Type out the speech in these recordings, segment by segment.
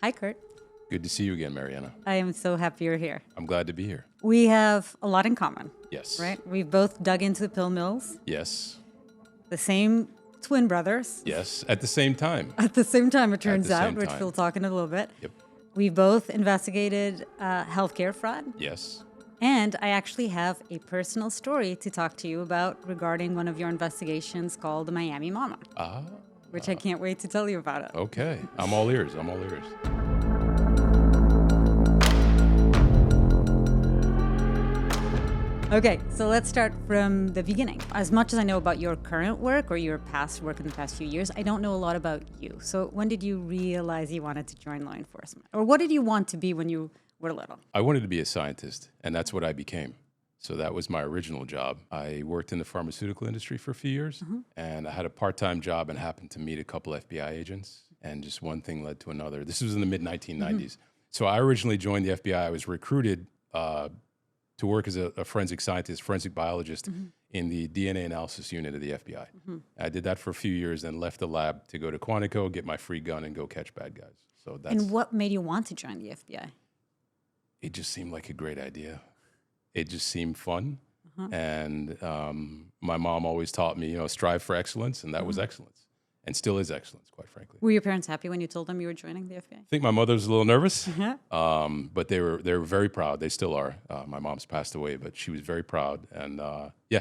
Hi, Kurt. Good to see you again, Mariana. I am so happy you're here. I'm glad to be here. We have a lot in common. Yes. Right? We've both dug into the pill mills, Yes. the same twin brothers. Yes. At the same time. At the same time, it turns the out, same which time. we'll talk in a little bit. Yep. We both investigated healthcare fraud. Yes. And I actually have a personal story to talk to you about regarding one of your investigations called the Miami Mama, which I can't wait to tell you about it. Okay. I'm all ears. I'm all ears. Okay, so let's start from the beginning. As much as I know about your current work or your past work in the past few years, I don't know a lot about you. So when did you realize you wanted to join law enforcement? Or what did you want to be when you were little? I wanted to be a scientist, and that's what I became. So that was my original job. I worked in the pharmaceutical industry for a few years, and I had a part-time job and happened to meet a couple FBI agents, and just one thing led to another. This was in the mid-1990s. So I originally joined the FBI. I was recruited to work as a forensic scientist, forensic biologist in the DNA analysis unit of the FBI. I did that for a few years, then left the lab to go to Quantico, get my free gun, and go catch bad guys. So that's. And what made you want to join the FBI? It just seemed like a great idea. It just seemed fun. And my mom always taught me, strive for excellence, and that was excellence. And still is excellence, quite frankly. Were your parents happy when you told them you were joining the FBI? I think my mother was a little nervous, but they were very proud. They still are. My mom's passed away, but she was very proud. And yeah.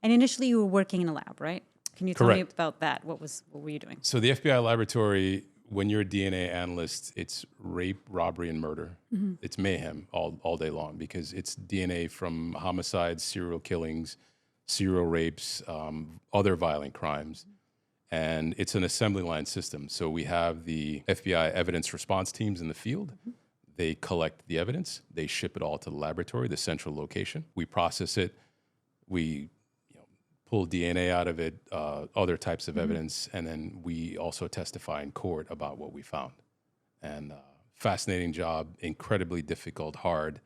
And initially you were working in a lab, right? Can you tell me Correct. about that? What were you doing? So the FBI laboratory, when you're a DNA analyst, it's rape, robbery, and murder. It's mayhem all day long because it's DNA from homicides, serial killings, serial rapes, other violent crimes. And it's an assembly line system. So we have the FBI evidence response teams in the field. They collect the evidence. They ship it all to the laboratory, the central location. We process it. We pull DNA out of it, other types of evidence. And then we also testify in court about what we found. And fascinating job, incredibly difficult, hard,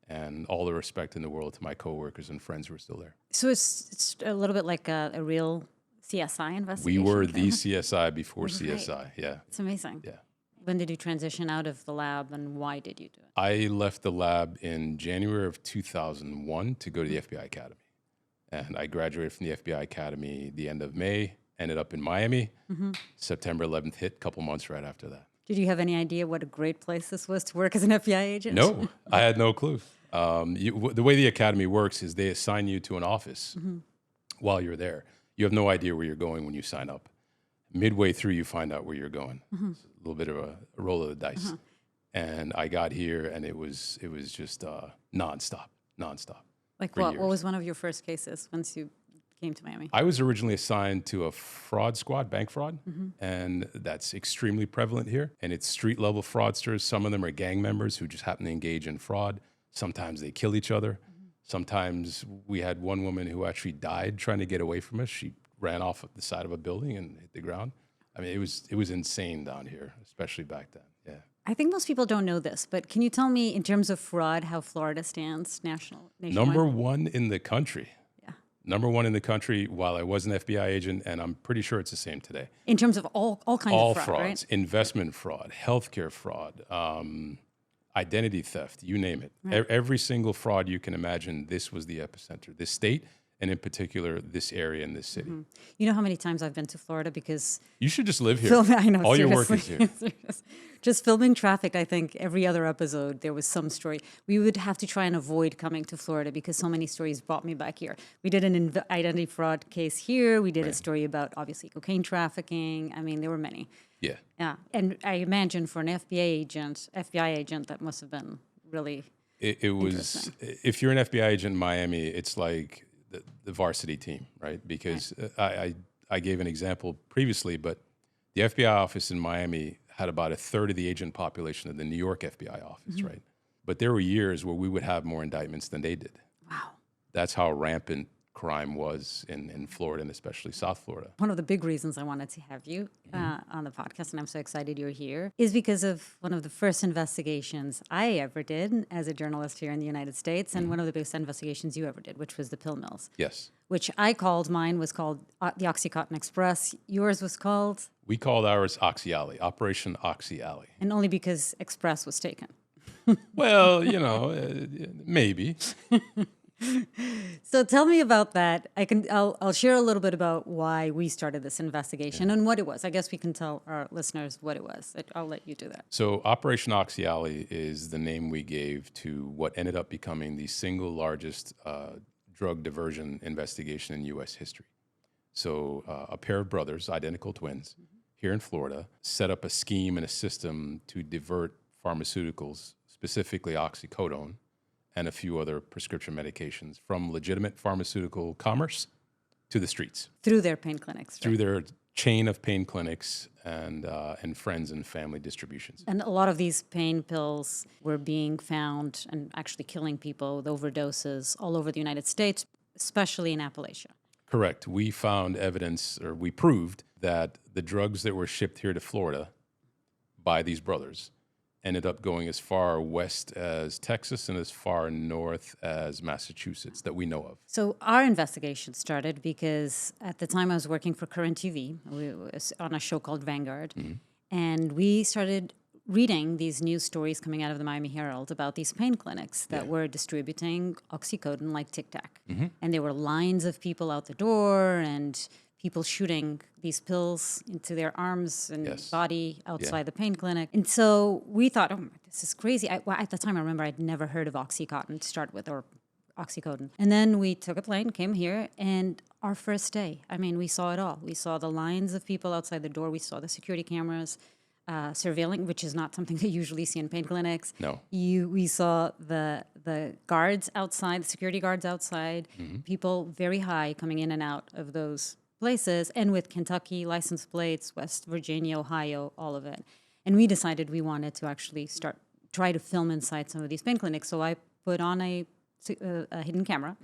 and all the respect in the world to my coworkers and friends who are still there. So it's a little bit like a real CSI investigation. We were the CSI before CSI, yeah. It's amazing. Yeah. When did you transition out of the lab and why did you do it? I left the lab in January of 2001 to go to the FBI Academy. And I graduated from the FBI Academy the end of May, ended up in Miami. September 11th hit, a couple months right after that. Did you have any idea what a great place this was to work as an FBI agent? No, I had no clue. The way the academy works is they assign you to an office while you're there. You have no idea where you're going when you sign up. Midway through, you find out where you're going. It's a little bit of a roll of the dice. And I got here, and it was just nonstop. Like for what? years. What was one of your first cases once you came to Miami? I was originally assigned to a fraud squad, bank fraud, and that's extremely prevalent here. And it's street-level fraudsters. Some of them are gang members who just happen to engage in fraud. Sometimes they kill each other. Sometimes we had one woman who actually died trying to get away from us. She ran off the side of a building and hit the ground. I mean, it was insane down here, especially back then. Yeah. I think most people don't know this, but can you tell me, in terms of fraud, how Florida stands nationwide? Number one in the country. Yeah. Number one in the country while I was an FBI agent, and I'm pretty sure it's the same today. In terms of all kinds All of fraud, frauds, right? investment fraud, healthcare fraud, identity theft, you name it. Every single fraud you can imagine, this was the epicenter. This state, and in particular, this area in this city. You know how many times I've been to Florida because You should just live here. I know, All your work is seriously. here. Just filming Trafficked, I think every other episode there was some story. We would have to try and avoid coming to Florida because so many stories brought me back here. We did an identity fraud case here. We did a story about, obviously, cocaine trafficking. I mean, there were many. Yeah. Yeah, and I imagine for an FBI agent, that must have been really It was, interesting. if you're an FBI agent in Miami, it's like the varsity team, right? Because I gave an example previously, but the FBI office in Miami had about a third of the agent population of the New York FBI office, right? But there were years where we would have more indictments than they did. Wow. That's how rampant crime was in Florida, and especially South Florida. One of the big reasons I wanted to have you on the podcast, and I'm so excited you're here, is because of one of the first investigations I ever did as a journalist here in the United States, and one of the biggest investigations you ever did, which was the pill mills. Yes. Which mine was called the Oxycontin Express. Yours was called? We called ours Oxy Alley, Operation Oxy Alley. And only because Express was taken. Well, maybe. So tell me about that. I'll share a little bit about why we started this investigation and what it was. I guess we can tell our listeners what it was. I'll let you do that. So Operation Oxy Alley is the name we gave to what ended up becoming the single largest drug diversion investigation in U.S. history. So a pair of brothers, identical twins, here in Florida, set up a scheme and a system to divert pharmaceuticals, specifically oxycodone, and a few other prescription medications from legitimate pharmaceutical commerce to the streets. Through their pain clinics. Through their chain of pain clinics and friends and family distributions. And a lot of these pain pills were being found and actually killing people with overdoses all over the United States, especially in Appalachia. Correct. We found evidence, or we proved, that the drugs that were shipped here to Florida by these brothers ended up going as far west as Texas and as far north as Massachusetts that we know of. So our investigation started because at the time I was working for Current TV on a show called Vanguard, and we started reading these news stories coming out of the Miami Herald about these pain clinics that were distributing oxycodone like Tic Tac. And there were lines of people out the door and people shooting these pills into their arms and body outside the pain clinic. And so we thought, oh, this is crazy. At the time, I remember I'd never heard of Oxycontin to start with, or oxycodone. And then we took a plane, came here, and our first day, we saw it all. We saw the lines of people outside the door. We saw the security cameras surveilling, which is not something that you usually see in pain clinics. No. We saw the guards outside, the security guards outside, people very high coming in and out of those places, and with Kentucky license plates, West Virginia, Ohio, all of it. And we decided we wanted to actually try to film inside some of these pain clinics. So I put on a hidden camera,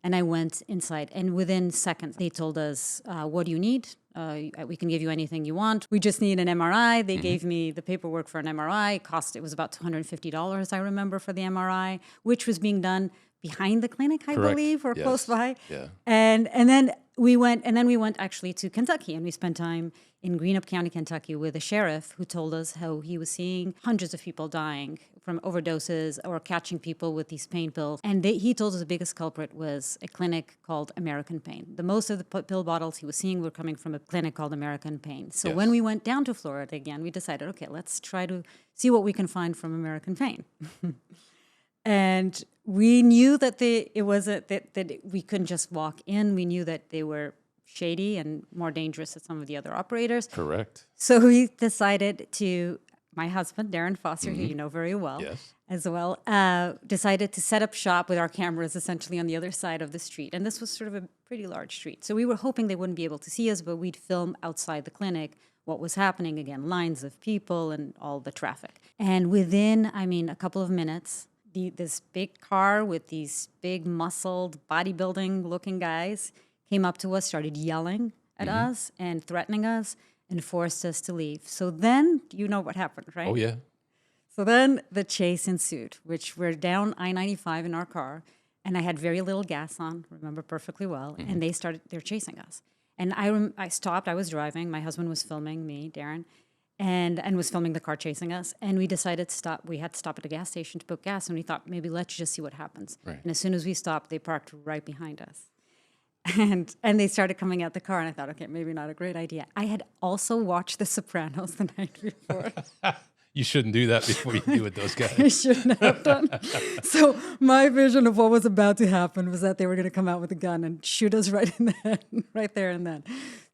and I went inside. And within seconds, they told us, what do you need? We can give you anything you want. We just need an MRI. They gave me the paperwork for an MRI. It was about $250, I remember, for the MRI, which was being done behind the clinic, I believe, or close by. Yeah. And then we went actually to Kentucky, and we spent time in Greenup County, Kentucky, with a sheriff who told us how he was seeing hundreds of people dying from overdoses or catching people with these pain pills. And he told us the biggest culprit was a clinic called American Pain. The most of the pill bottles he was seeing were coming from a clinic called American Pain. So when we went down to Florida again, we decided, okay, let's try to see what we can find from American Pain. And we knew that that we couldn't just walk in. We knew that they were shady and more dangerous than some of the other operators. Correct. So we decided my husband, Darren Foster, who you know very well, as well, decided to set up shop with our cameras essentially on the other side of the street. And this was sort of a pretty large street. So we were hoping they wouldn't be able to see us, but we'd film outside the clinic what was happening. Again, lines of people and all the traffic. And within, a couple of minutes, this big car with these big muscled bodybuilding looking guys came up to us, started yelling at us and threatening us and forced us to leave. So then, you know what happened, right? Oh, yeah. So then the chase ensued, which we're down I-95 in our car, and I had very little gas on, remember perfectly well, and they're chasing us. And I stopped, I was driving, my husband was filming me, Darren, and was filming the car chasing us. And we decided to stop. We had to stop at a gas station to put gas, and we thought, maybe let's just see what happens. Right. And as soon as we stopped, they parked right behind us. And they started coming out the car, and I thought, okay, maybe not a great idea. I had also watched The Sopranos the night before. You shouldn't do that before you do with those guys. I shouldn't have done. So my vision of what was about to happen was that they were going to come out with a gun and shoot us right there and then.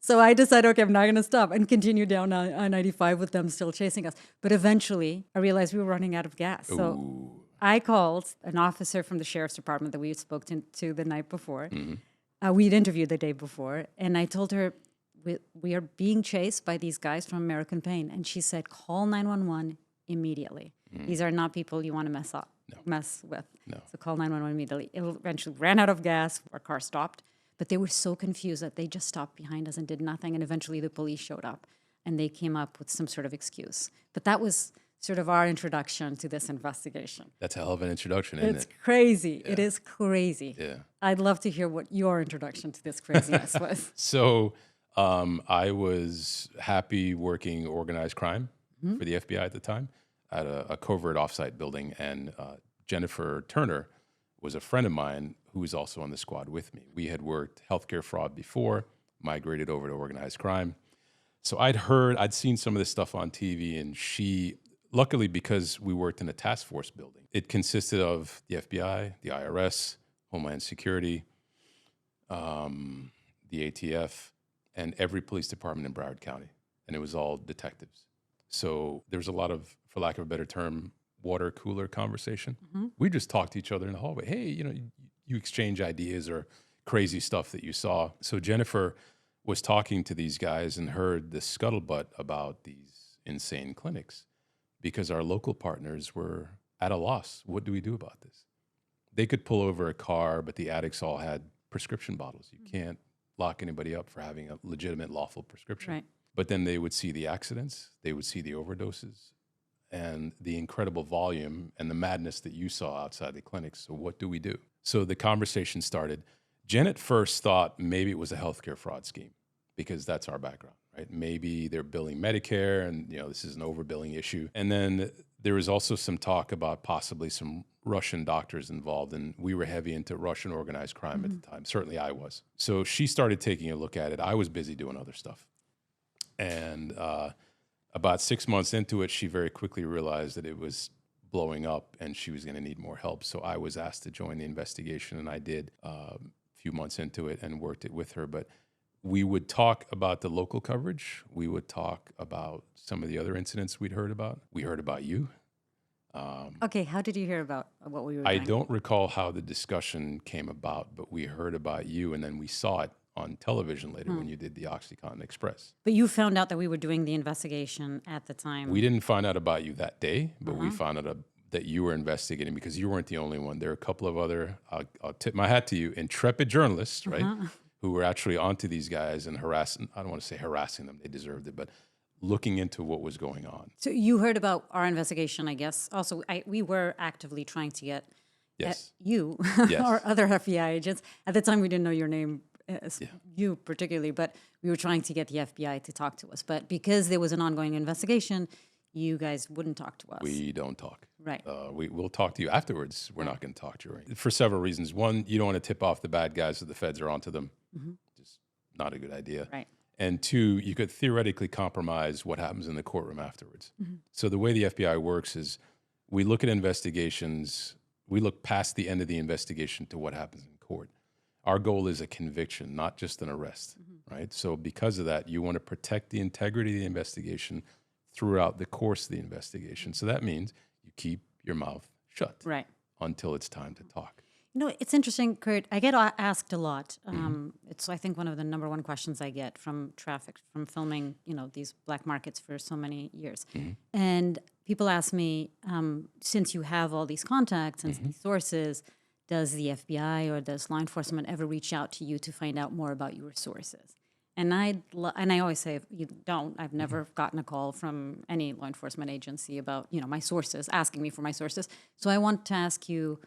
So I decided, okay, I'm not going to stop and continue down I-95 with them still chasing us. But eventually, I realized we were running out of gas. So I called an officer from the sheriff's department that we had spoken to the night before. We'd interviewed the day before, and I told her, we are being chased by these guys from American Pain. And she said, call 911 immediately. These are not people you want to mess with. No. So call 911 immediately. It eventually ran out of gas. Our car stopped. But they were so confused that they just stopped behind us and did nothing. And eventually the police showed up and they came up with some sort of excuse. But that was sort of our introduction to this investigation. That's a hell of an introduction, isn't It's it? crazy. It is crazy. Yeah. I'd love to hear what your introduction to this craziness was. So I was happy working organized crime for the FBI at the time at a covert offsite building. And Jennifer Turner was a friend of mine who was also on the squad with me. We had worked healthcare fraud before, migrated over to organized crime. So I'd seen some of this stuff on TV, and luckily because we worked in a task force building, it consisted of the FBI, the IRS, Homeland Security, the ATF, and every police department in Broward County. And it was all detectives. So there was a lot of, for lack of a better term, water cooler conversation. We just talked to each other in the hallway. Hey, you exchange ideas or crazy stuff that you saw. So Jennifer was talking to these guys and heard the scuttlebutt about these insane clinics because our local partners were at a loss. What do we do about this? They could pull over a car, but the addicts all had prescription bottles. You can't lock anybody up for having a legitimate, lawful prescription. Right. But then they would see the accidents, they would see the overdoses, and the incredible volume and the madness that you saw outside the clinics. So what do we do? So the conversation started. Jen at first thought maybe it was a healthcare fraud scheme because that's our background, right? Maybe they're billing Medicare and this is an overbilling issue. And then there was also some talk about possibly some Russian doctors involved, and we were heavy into Russian organized crime at the time. Certainly I was. So she started taking a look at it. I was busy doing other stuff. And about 6 months into it, she very quickly realized that it was blowing up and she was going to need more help. So I was asked to join the investigation, and I did a few months into it and worked it with her. But we would talk about the local coverage. We would talk about some of the other incidents we'd heard about. We heard about you. Okay, how did you hear about what we were I doing? don't recall how the discussion came about, but we heard about you, and then we saw it on television later when you did the OxyContin Express. But you found out that we were doing the investigation at the time. We didn't find out about you that day, but we found out that you were investigating because you weren't the only one. There are a couple of other, I'll tip my hat to you, intrepid journalists, right, who were actually onto these guys and harassing, I don't want to say harassing them, they deserved it, but looking into what was going on. So you heard about our investigation, I guess. Also, we were actively trying to get Yes. at you Yes. or other FBI agents. At the time, we didn't know your name, you particularly, but we were trying to get the FBI to talk to us. But because there was an ongoing investigation, you guys wouldn't talk to us. We don't talk. Right. We'll talk to you afterwards. We're not going to talk during. For several reasons. One, you don't want to tip off the bad guys that the feds are onto them. Just not a good idea. Right. And two, you could theoretically compromise what happens in the courtroom afterwards. So the way the FBI works is we look at investigations, we look past the end of the investigation to what happens in court. Our goal is a conviction, not just an arrest, right? So because of that, you want to protect the integrity of the investigation throughout the course of the investigation. So that means you keep your mouth shut Right. until it's time to talk. It's interesting, Kurt. I get asked a lot. It's, I think, one of the number one questions I get from from filming, these black markets for so many years. And people ask me, since you have all these contacts and these sources, does the FBI or does law enforcement ever reach out to you to find out more about your sources? And I always say, you don't. I've never gotten a call from any law enforcement agency about, my sources, asking me for my sources. So I want to ask you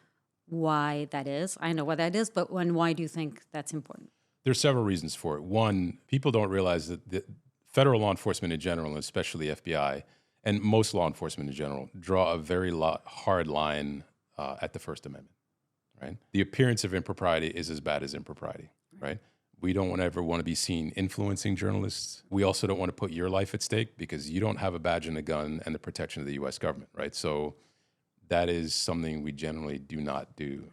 why that is. I know why that is, but why do you think that's important? There's several reasons for it. One, people don't realize that the federal law enforcement in general, and especially FBI, and most law enforcement in general, draw a very hard line at the First Amendment, right? The appearance of impropriety is as bad as impropriety, right? We don't ever want to be seen influencing journalists. We also don't want to put your life at stake because you don't have a badge and a gun and the protection of the U.S. government, right? So that is something we generally do not do.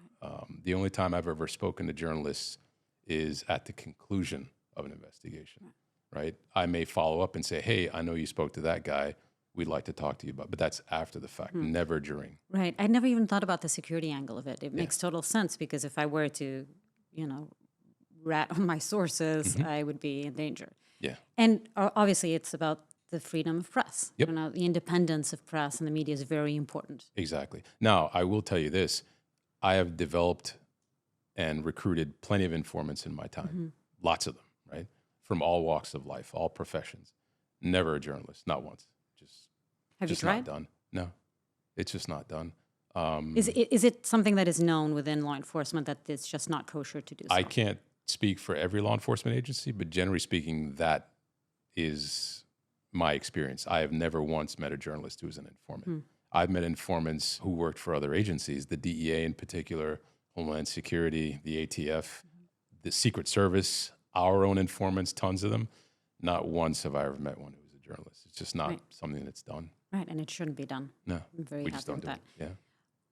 The only time I've ever spoken to journalists is at the conclusion of an investigation, right? I may follow up and say, hey, I know you spoke to that guy. We'd like to talk to you about, but that's after the fact, never during. Right. I never even thought about the security angle of it. It makes total sense because if I were to, rat on my sources, I would be in danger. Yeah. And obviously it's about the freedom of press. Yep. The independence of press and the media is very important. Exactly. Now, I will tell you this. I have developed and recruited plenty of informants in my time, lots of them, right? From all walks of life, all professions. Never a journalist, not once. Have you Just tried? not done. No, it's just not done. Is it something that is known within law enforcement that it's just not kosher to do so? I can't speak for every law enforcement agency, but generally speaking, that is my experience. I have never once met a journalist who was an informant. I've met informants who worked for other agencies, the DEA in particular, Homeland Security, the ATF, the Secret Service, our own informants, tons of them. Not once have I ever met one who was a journalist. It's just not something that's done. Right, and it shouldn't be done. No, I'm very we happy just don't with do that. it.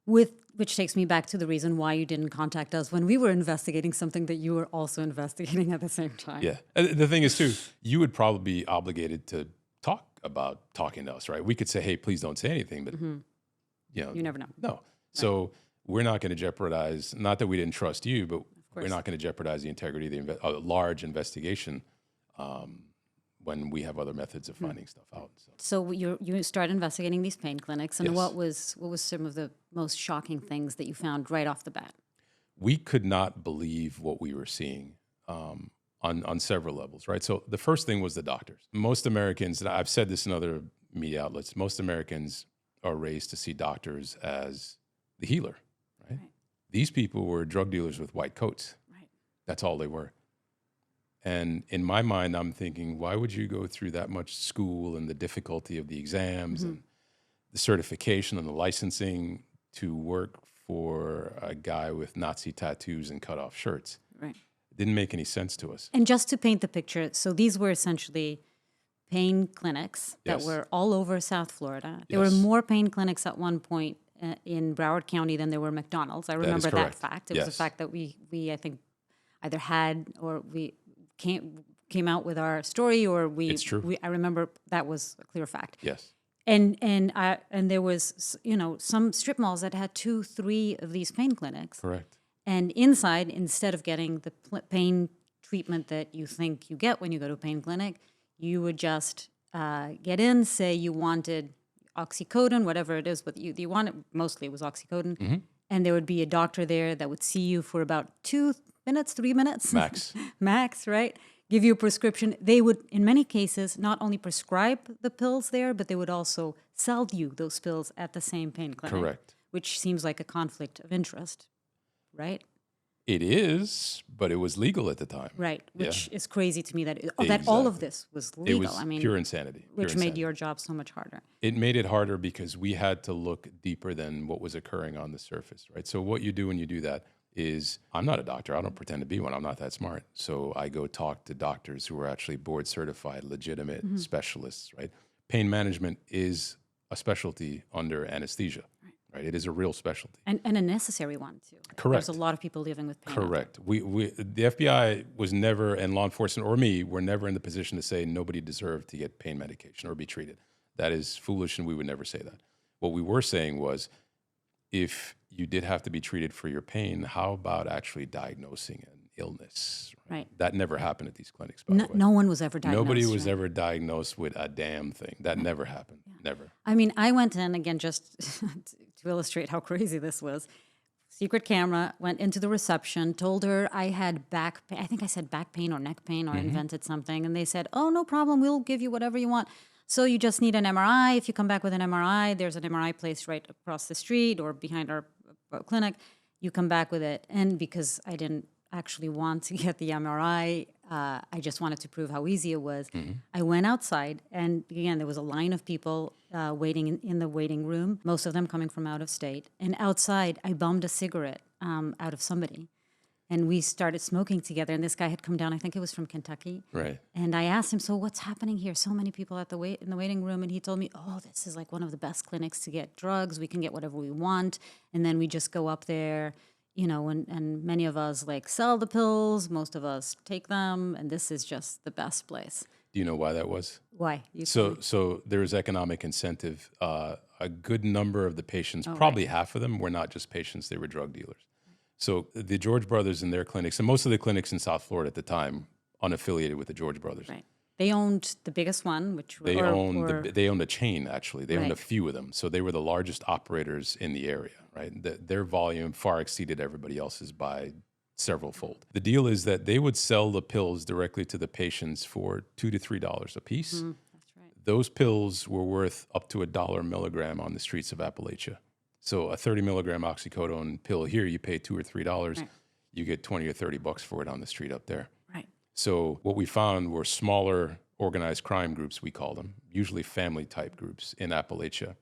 Yeah. Which takes me back to the reason why you didn't contact us when we were investigating something that you were also investigating at the same time. Yeah. And the thing is, too, you would probably be obligated to talk about talking to us, right? We could say, hey, please don't say anything, but, You never know. no. So we're not going to jeopardize, not that we didn't trust you, but we're not going to jeopardize the integrity of a large investigation when we have other methods of finding stuff out. So you started investigating these pain clinics, and Yes. what was some of the most shocking things that you found right off the bat? We could not believe what we were seeing on several levels, right? So the first thing was the doctors. Most Americans, and I've said this in other media outlets, most Americans are raised to see doctors as the healer, right? These people were drug dealers with white coats. Right. That's all they were. And in my mind, I'm thinking, why would you go through that much school and the difficulty of the exams and the certification and the licensing to work for a guy with Nazi tattoos and cut off shirts? Right. It didn't make any sense to us. And just to paint the picture, so these were essentially pain clinics that Yes. were all over South Florida. There were Yes. more pain clinics at one point in Broward County than there were McDonald's. I remember that correct. fact. It was a Yes. fact that we I think either had or we came out with our story, or It's true. I remember that was a clear fact. Yes. And there was some strip malls that had 2-3 of these pain clinics. Correct. And inside, instead of getting the pain treatment that you think you get when you go to a pain clinic, you would just get in, say you wanted oxycodone, whatever it is, but you wanted, mostly it was oxycodone, and there would be a doctor there that would see you for about 2 minutes, 3 minutes. Max. Max, right? Give you a prescription. They would, in many cases, not only prescribe the pills there, but they would also sell you those pills at the same pain clinic. Correct. Which seems like a conflict of interest, right? It is, but it was legal at the time. Right, Yeah. which is crazy to me that that all of Exactly. this was It legal. was I mean, pure insanity. Pure which made insanity. your job so much harder. It made it harder because we had to look deeper than what was occurring on the surface, right? So what you do when you do that is, I'm not a doctor. I don't pretend to be one. I'm not that smart. So I go talk to doctors who are actually board certified, legitimate specialists, right? Pain management is a specialty under anesthesia, right? It is a real specialty. And a necessary one, too. Correct. There's a lot of people living with pain. out there. Correct. The FBI was never, and law enforcement or me, were never in the position to say nobody deserved to get pain medication or be treated. That is foolish, and we would never say that. What we were saying was, if you did have to be treated for your pain, how about actually diagnosing an illness? Right. That never happened at these clinics, by the way. No one was ever diagnosed. Nobody was right? ever diagnosed with a damn thing. That never happened. Never. I mean, I went in, again, just to illustrate how crazy this was. Secret camera, went into the reception, told her I had back pain. I think I said back pain or neck pain or invented something. And they said, oh, no problem. We'll give you whatever you want. So you just need an MRI. If you come back with an MRI, there's an MRI place right across the street or behind our clinic. You come back with it. And because I didn't actually want to get the MRI, I just wanted to prove how easy it was. I went outside, and again, there was a line of people waiting in the waiting room, most of them coming from out of state. And outside, I bummed a cigarette out of somebody. And we started smoking together, and this guy had come down, I think it was from Kentucky. Right. And I asked him, so what's happening here? So many people at in the waiting room. And he told me, oh, this is like one of the best clinics to get drugs. We can get whatever we want. And then we just go up there, and many of us like sell the pills. Most of us take them. And this is just the best place. Do you know why that was? Why? You tell me. So there's economic incentive. A good number of the patients, probably half of them, were not just patients, they were drug dealers. So the George Brothers and their clinics, and most of the clinics in South Florida at the time, unaffiliated with the George Brothers. Right. They owned the biggest one, which They owned a chain, actually. They owned a Right. few of them. So they were the largest operators in the area, right? Their volume far exceeded everybody else's by several fold. The deal is that they would sell the pills directly to the patients for $2 to $3 a piece. That's right. Those pills were worth up to $1 a milligram on the streets of Appalachia. So a 30 milligram oxycodone pill here, you pay $2 or $3. Right. You get 20 or 30 bucks for it on the street up there. Right. So what we found were smaller organized crime groups, we call them, usually family type groups in Appalachia,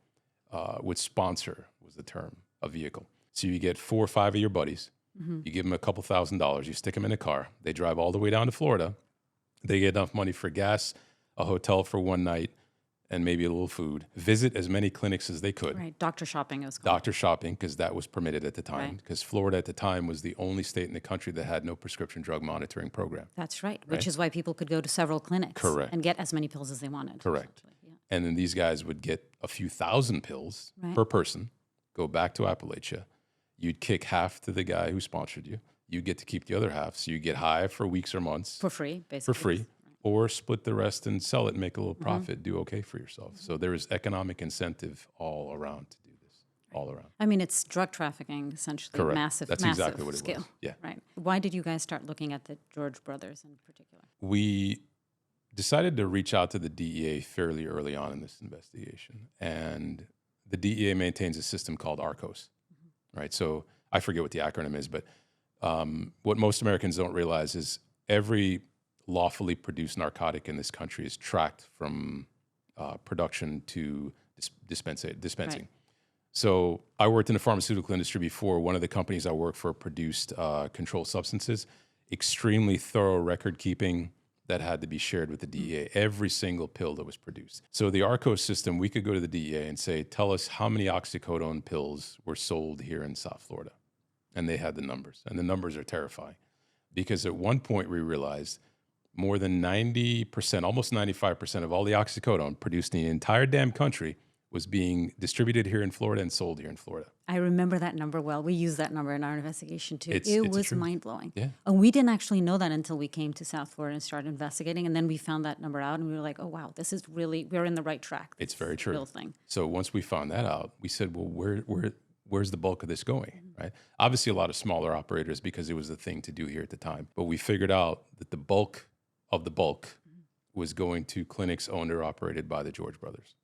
would sponsor, was the term, a vehicle. So you get 4 or 5 of your buddies, you give them a couple $1,000s, you stick them in a car, they drive all the way down to Florida, they get enough money for gas, a hotel for one night, and maybe a little food, visit as many clinics as they could. Right. Doctor shopping is called. Doctor shopping, because that was permitted at the time, Right. because Florida at the time was the only state in the country that had no prescription drug monitoring program. That's right. Which is why people could go to several clinics. Correct. And get as many pills as they wanted. Correct. essentially. Yeah. And then these guys would get a few thousand pills Right. per person, go back to Appalachia. You'd kick half to the guy who sponsored you. You get to keep the other half. So you get high for weeks or months For free, basically. for free, or split the rest and sell it and make a little profit, do okay for yourself. So there is economic incentive all around to do this, all around. I mean, it's drug trafficking, essentially. Correct. Massive, That's massive exactly what it scale. was. Yeah. Right. Why did you guys start looking at the George brothers in particular? We decided to reach out to the DEA fairly early on in this investigation. And the DEA maintains a system called ARCOS, right? So I forget what the acronym is, but what most Americans don't realize is every lawfully produced narcotic in this country is tracked from production to dispensing. Right. So I worked in the pharmaceutical industry before. One of the companies I worked for produced controlled substances, extremely thorough record keeping that had to be shared with the DEA, every single pill that was produced. So the ARCOS system, we could go to the DEA and say, tell us how many oxycodone pills were sold here in South Florida. And they had the numbers. And the numbers are terrifying. Because at one point we realized more than 90%, almost 95% of all the oxycodone produced in the entire damn country was being distributed here in Florida and sold here in Florida. I remember that number well. We used that number in our investigation too. It's It the was truth. mind-blowing. Yeah. And we didn't actually know that until we came to South Florida and started investigating. And then we found that number out and we were like, oh, wow, this is really, we're in the right track. It's This very is a true. real thing. So once we found that out, we said, well, where's the bulk of this going, right? Obviously, a lot of smaller operators because it was the thing to do here at the time. But we figured out that the bulk of the bulk was going to clinics owned or operated by the George brothers.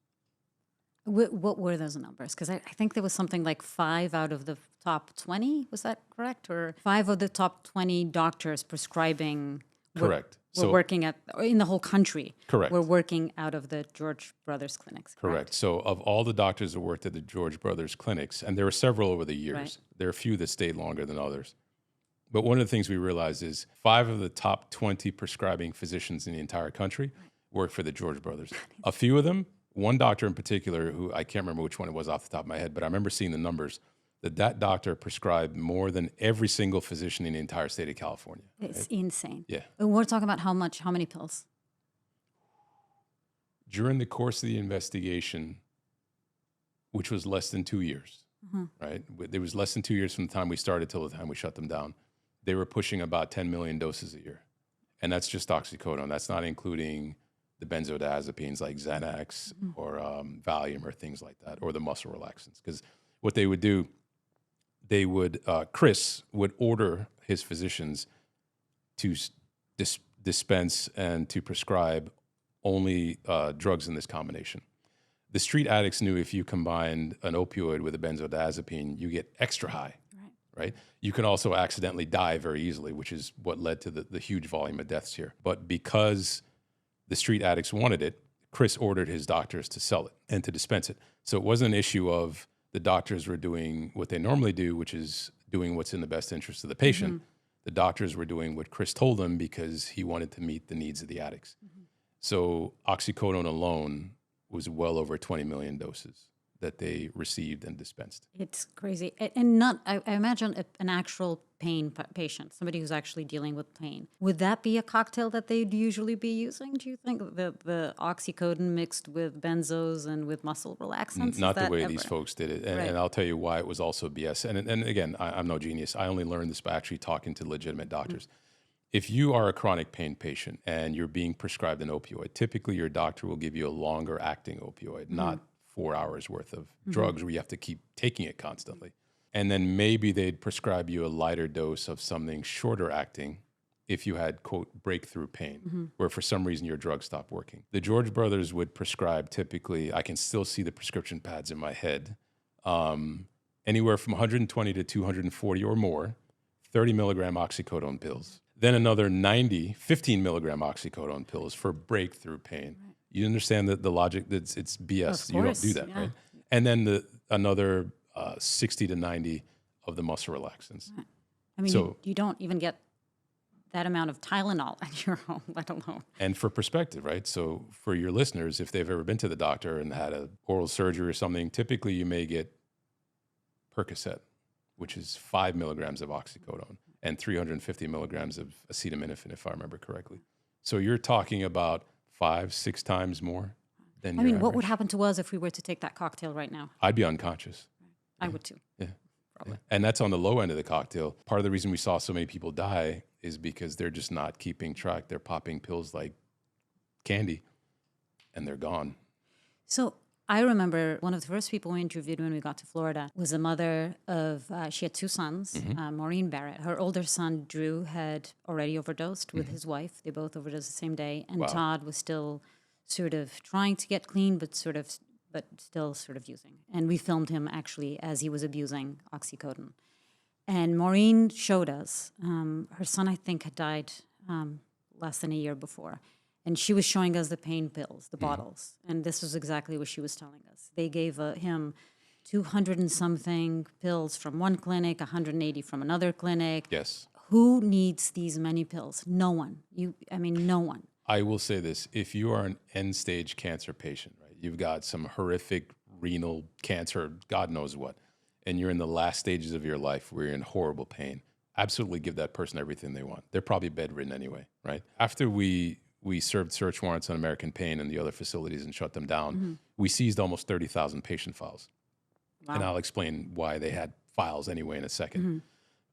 What were those numbers? Because I think there was something like 5 out of the top 20. Was that correct? Or 5 of the top 20 doctors prescribing Correct. were working in the whole country. Correct. Were working out of the George Brothers clinics. Correct. So of all the doctors that worked at the George brothers clinics, and there were several over the years, Right. there are a few that stayed longer than others. But one of the things we realized is 5 of the top 20 prescribing physicians in the entire country work for the George brothers. A few of them, one doctor in particular, who I can't remember which one it was off the top of my head, but I remember seeing the numbers, that doctor prescribed more than every single physician in the entire state of California. It's insane. Yeah. And we're talking about how many pills? During the course of the investigation, which was less than 2 years, right? It was less than 2 years from the time we started till the time we shut them down. They were pushing about 10 million doses a year. And that's just oxycodone. That's not including the benzodiazepines like Xanax or Valium or things like that, or the muscle relaxants. Because what they would do, Chris would order his physicians to dispense and to prescribe only drugs in this combination. The street addicts knew if you combined an opioid with a benzodiazepine, you get extra high, right? You can also accidentally die very easily, which is what led to the huge volume of deaths here. But because the street addicts wanted it, Chris ordered his doctors to sell it and to dispense it. So it wasn't an issue of the doctors were doing what they normally do, which is doing what's in the best interest of the patient. The doctors were doing what Chris told them because he wanted to meet the needs of the addicts. So oxycodone alone was well over 20 million doses that they received and dispensed. It's crazy. And not, I imagine an actual pain patient, somebody who's actually dealing with pain. Would that be a cocktail that they'd usually be using, do you think? The oxycodone mixed with benzos and with muscle relaxants? Not the way these folks did it. And, Right. and I'll tell you why it was also BS. And again, I'm no genius. I only learned this by actually talking to legitimate doctors. If you are a chronic pain patient and you're being prescribed an opioid, typically your doctor will give you a longer acting opioid, not 4 hours worth of drugs where you have to keep taking it constantly. And then maybe they'd prescribe you a lighter dose of something shorter acting if you had, quote, breakthrough pain, where for some reason your drug stopped working. The George brothers would prescribe typically, I can still see the prescription pads in my head, anywhere from 120 to 240 or more, 30 milligram oxycodone pills. Then another 15 milligram oxycodone pills for breakthrough pain. Right. You understand that the logic, that it's BS. You don't do that, right? And then another 60 to 90 of the muscle relaxants. Right. I mean, so, you don't even get that amount of Tylenol at your home, let alone. And for perspective, right? So for your listeners, if they've ever been to the doctor and had an oral surgery or something, typically you may get Percocet, which is 5 milligrams of oxycodone and 350 milligrams of acetaminophen, if I remember correctly. So you're talking about 5-6 times more than your average. What would happen to us if we were to take that cocktail right now? I'd be unconscious. I would too. Yeah. Yeah. And that's on the low end of the cocktail. Part of the reason we saw so many people die is because they're just not keeping track. They're popping pills like candy and they're gone. So I remember one of the first people we interviewed when we got to Florida was a mother of, she had 2 sons, Maureen Barrett. Her older son, Drew, had already overdosed with his wife. They both overdosed the same day. And Todd was still sort of trying to get clean, but still sort of using. And we filmed him actually as he was abusing oxycodone. And Maureen showed us, her son, I think, had died less than a year before. And she was showing us the pain pills, the bottles. And this was exactly what she was telling us. They gave him 200 and something pills from one clinic, 180 from another clinic. Yes. Who needs these many pills? No one. No one. I will say this. If you are an end-stage cancer patient, right, you've got some horrific renal cancer, God knows what, and you're in the last stages of your life where you're in horrible pain, absolutely give that person everything they want. They're probably bedridden anyway, right? After we served search warrants on American Pain and the other facilities and shut them down, we seized almost 30,000 patient files. Wow. And I'll explain why they had files anyway in a second.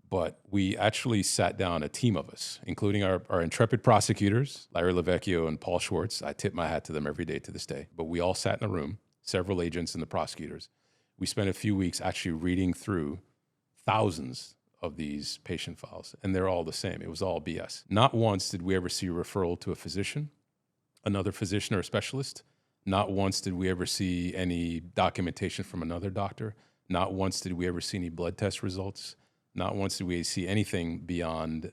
But we actually sat down, a team of us, including our intrepid prosecutors, Larry Lavecchio and Paul Schwartz. I tip my hat to them every day to this day. But we all sat in a room, several agents and the prosecutors. We spent a few weeks actually reading through thousands of these patient files, and they're all the same. It was all BS. Not once did we ever see a referral to a physician, another physician or a specialist. Not once did we ever see any documentation from another doctor. Not once did we ever see any blood test results. Not once did we see anything beyond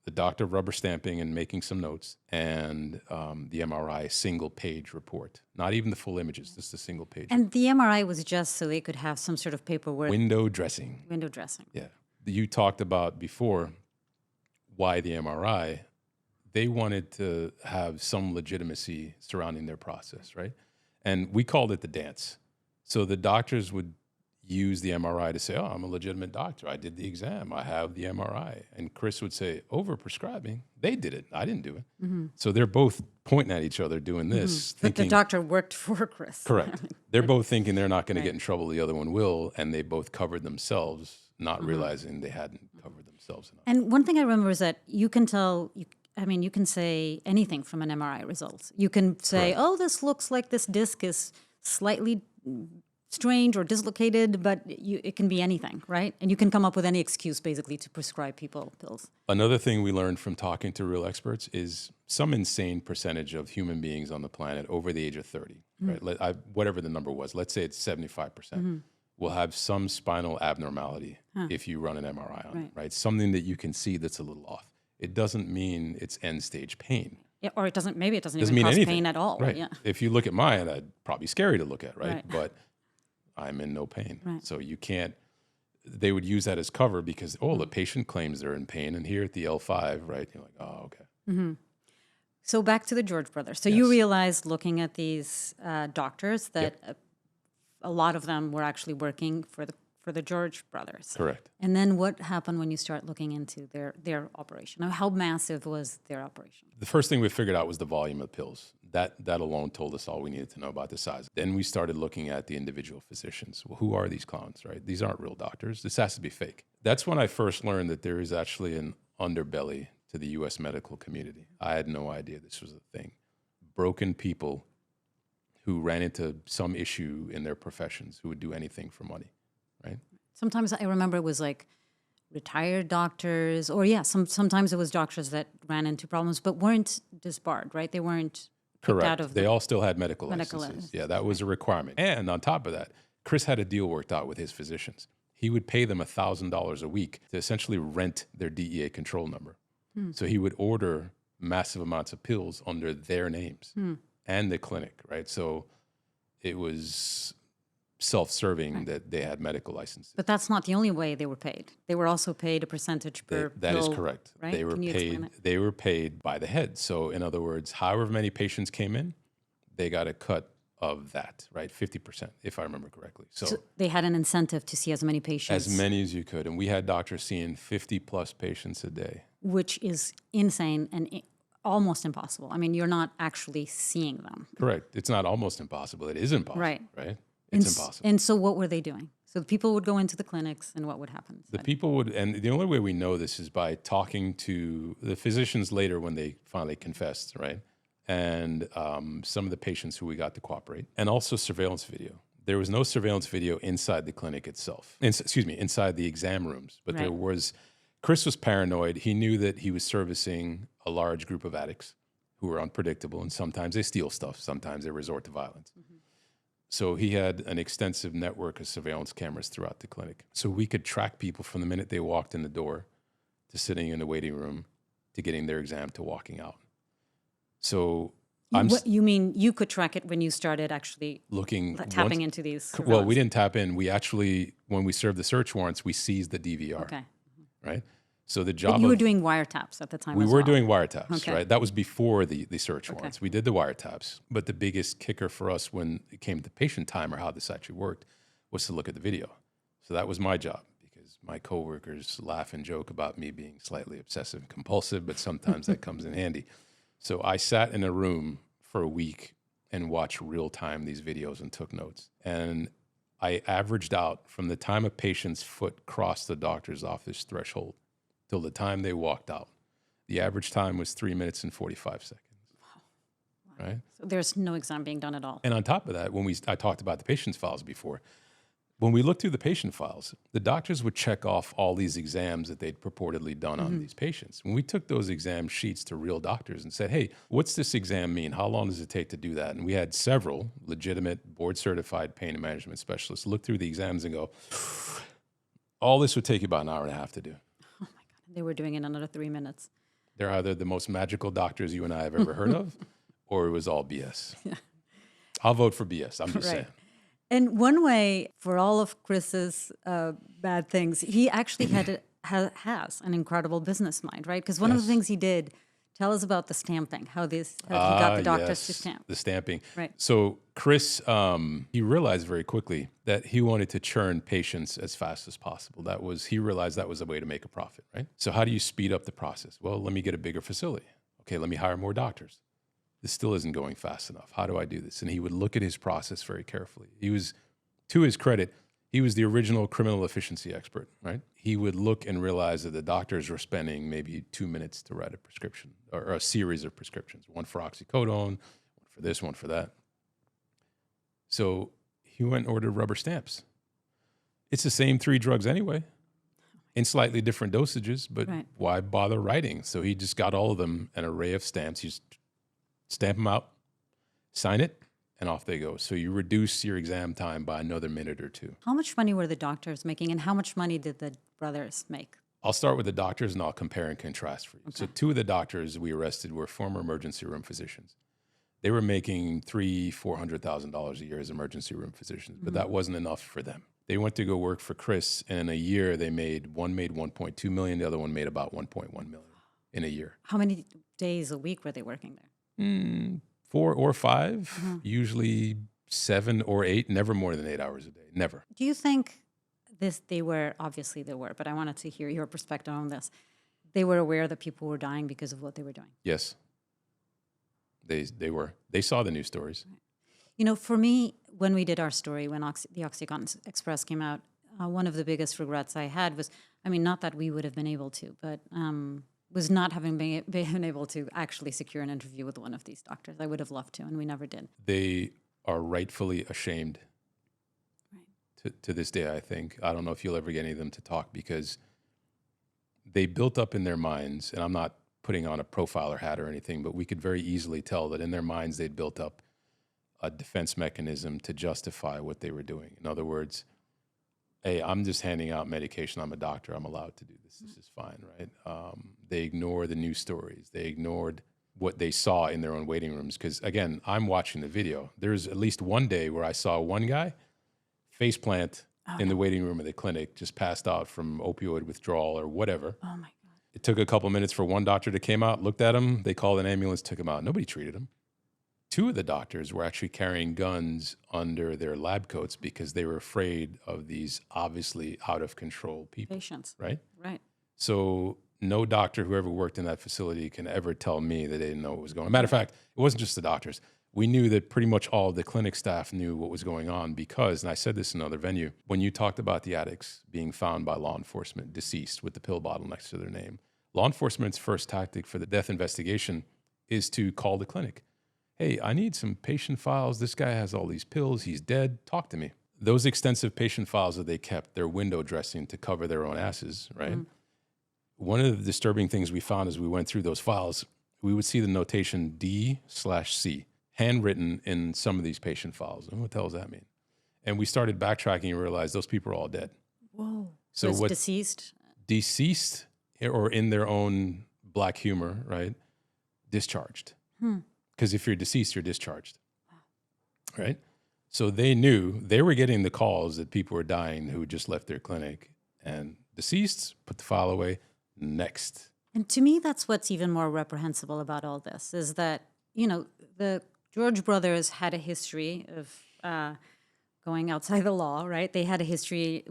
the doctor rubber stamping and making some notes and the MRI single-page report. Not even the full images, just a single page. And the MRI was just so they could have some sort of paperwork. Window dressing. Window dressing. Yeah. You talked about before why the MRI. They wanted to have some legitimacy surrounding their process, right? And we called it the dance. So the doctors would use the MRI to say, oh, I'm a legitimate doctor. I did the exam. I have the MRI. And Chris would say, over-prescribing. They did it. I didn't do it. So they're both pointing at each other doing this. But the doctor worked for Chris. Correct. They're both thinking they're not going to get in trouble. The other one will. And they both covered themselves, not realizing they hadn't covered themselves enough. And one thing I remember is that you can tell, you can say anything from an MRI result. You can say, oh, this looks like this disc is slightly strange or dislocated, but it can be anything, right? And you can come up with any excuse, basically, to prescribe people pills. Another thing we learned from talking to real experts is some insane percentage of human beings on the planet over the age of 30, right? Whatever the number was, let's say it's 75%, will have some spinal abnormality if you run an MRI on it, right? Something that you can see that's a little off. It doesn't mean it's end-stage pain. Yeah, or maybe it doesn't even cause anything. pain at all. Right. Yeah. If you look at mine, it's probably scary to look at, right? But I'm in no pain. Right. So you can't, they would use that as cover because, the patient claims they're in pain. And here at the L5, right, you're like, oh, okay. So back to the George brothers. So you realized looking at these doctors that a lot of them were actually working for the George brothers. Correct. And then what happened when you start looking into their operation? How massive was their operation? The first thing we figured out was the volume of pills. That alone told us all we needed to know about the size. Then we started looking at the individual physicians. Well, who are these clowns, right? These aren't real doctors. This has to be fake. That's when I first learned that there is actually an underbelly to the U.S. medical community. I had no idea this was a thing. Broken people who ran into some issue in their professions who would do anything for money, right? Sometimes I remember it was like retired doctors, or sometimes it was doctors that ran into problems but weren't disbarred, right? They weren't kicked out Correct. of They the all still had medical medical licenses. license. Yeah, that was a requirement. And on top of that, Chris had a deal worked out with his physicians. He would pay them $1,000 a week to essentially rent their DEA control number. So he would order massive amounts of pills under their names and the clinic, right? So it was self-serving that they had medical licenses. But that's not the only way they were paid. They were also paid a percentage per That is pill, correct. right? They were Can you explain paid. it? They were paid by the head. So in other words, however many patients came in, they got a cut of that, right? 50%, if I remember correctly. So They had an incentive to see as many patients, as many as you could, and we had doctors seeing 50 plus patients a day. which is insane and almost impossible. I mean, you're not actually seeing them. Correct. It's not almost impossible. It is impossible. Right. Right. And It's impossible. And so what were they doing? So the people would go into the clinics, and what would happen? The people would, and the only way we know this is by talking to the physicians later when they finally confessed, right? And some of the patients who we got to cooperate, and also surveillance video. There was no surveillance video inside the clinic itself, inside the exam rooms, but there was. Chris was paranoid. He knew that he was servicing a large group of addicts who were unpredictable, and sometimes they steal stuff, sometimes they resort to violence. So he had an extensive network of surveillance cameras throughout the clinic. So we could track people from the minute they walked in the door to sitting in the waiting room to getting their exam to walking out. So What you mean you could track it when you started actually looking tapping into these? Well, we didn't tap in. We actually, when we served the search warrants, we seized the DVR. Okay. Right. So the job But you were doing wiretaps at the time. we as were well. doing wiretaps, Okay. right? That was before the search warrants. We did the wiretaps, but the biggest kicker for us when it came to patient time or how this actually worked was to look at the video. So that was my job because my coworkers laugh and joke about me being slightly obsessive compulsive, but sometimes that comes in handy. So I sat in a room for a week and watched real time these videos and took notes. And I averaged out from the time a patient's foot crossed the doctor's office threshold till the time they walked out. The average time was 3 minutes and 45 seconds. Wow. Right? So there's no exam being done at all. And on top of that, I talked about the patient's files before. When we looked through the patient files, the doctors would check off all these exams that they'd purportedly done on these patients. When we took those exam sheets to real doctors and said, hey, what's this exam mean? How long does it take to do that? And we had several legitimate board-certified pain and management specialists look through the exams and go, all this would take you about an hour and a half to do. Oh my God. They were doing it in another 3 minutes. They're either the most magical doctors you and I have ever heard of, or it was all BS. Yeah. I'll vote for BS. I'm just saying. And one way for all of Chris's bad things, he actually has an incredible business mind, right? Because one of the things he did, tell us about the stamping, how he got the doctors to stamp. The stamping. Right. So Chris, he realized very quickly that he wanted to churn patients as fast as possible. He realized that was a way to make a profit, right? So how do you speed up the process? Well, let me get a bigger facility. Okay, let me hire more doctors. This still isn't going fast enough. How do I do this? And he would look at his process very carefully. He was, to his credit, he was the original criminal efficiency expert, right? He would look and realize that the doctors were spending maybe 2 minutes to write a prescription or a series of prescriptions, one for oxycodone, one for this, one for that. So he went and ordered rubber stamps. It's the same 3 drugs anyway, in slightly different dosages, but why bother writing? So he just got all of them, an array of stamps. He just stamp them out, sign it, and off they go. So you reduce your exam time by another minute or 2. How much money were the doctors making, and how much money did the brothers make? I'll start with the doctors, and I'll compare and contrast for you. Okay. So 2 of the doctors we arrested were former emergency room physicians. They were making $300,000-$400,000 a year as emergency room physicians, but that wasn't enough for them. They went to go work for Chris, and in a year, one made $1.2 million, the other one made about $1.1 million in a year. How many days a week were they working there? 4 or 5, usually 7 or 8, never more than 8 hours a day, never. Do you think obviously they were, but I wanted to hear your perspective on this. They were aware that people were dying because of what they were doing? Yes, they were. They saw the news stories. You know, for me, when we did our story, when the OxyContin Express came out, one of the biggest regrets I had was, not that we would have been able to, but was not having been able to actually secure an interview with one of these doctors. I would have loved to, and we never did. They are rightfully ashamed to this day, I think. I don't know if you'll ever get any of them to talk because they built up in their minds, and I'm not putting on a profiler hat or anything, but we could very easily tell that in their minds they'd built up a defense mechanism to justify what they were doing. In other words, hey, I'm just handing out medication. I'm a doctor. I'm allowed to do this. This is fine, right? They ignore the news stories. They ignored what they saw in their own waiting rooms. Because, again, I'm watching the video. There's at least one day where I saw one guy faceplant in the waiting room of the clinic, just passed out from opioid withdrawal or whatever. Oh, my God. It took a couple minutes for one doctor to came out, looked at him. They called an ambulance, took him out. Nobody treated him. Two of the doctors were actually carrying guns under their lab coats because they were afraid of these obviously out of control people. Patients. Right? Right. So no doctor who ever worked in that facility can ever tell me that they didn't know what was going on. Matter of fact, it wasn't just the doctors. We knew that pretty much all of the clinic staff knew what was going on because, and I said this in another venue, when you talked about the addicts being found by law enforcement, deceased with the pill bottle next to their name, law enforcement's first tactic for the death investigation is to call the clinic. Hey, I need some patient files. This guy has all these pills. He's dead. Talk to me. Those extensive patient files that they kept, their window dressing to cover their own asses, right? One of the disturbing things we found as we went through those files, we would see the notation D/C, handwritten in some of these patient files. And what the hell does that mean? And we started backtracking and realized those people are all dead. Whoa. So Was what deceased? Deceased or in their own black humor, right? Discharged. Because if you're deceased, you're discharged, right? So they knew they were getting the calls that people were dying who just left their clinic. And deceased, put the file away, next. And to me, that's what's even more reprehensible about all this is that, you know, the George brothers had a history of going outside the law, right? They had a history.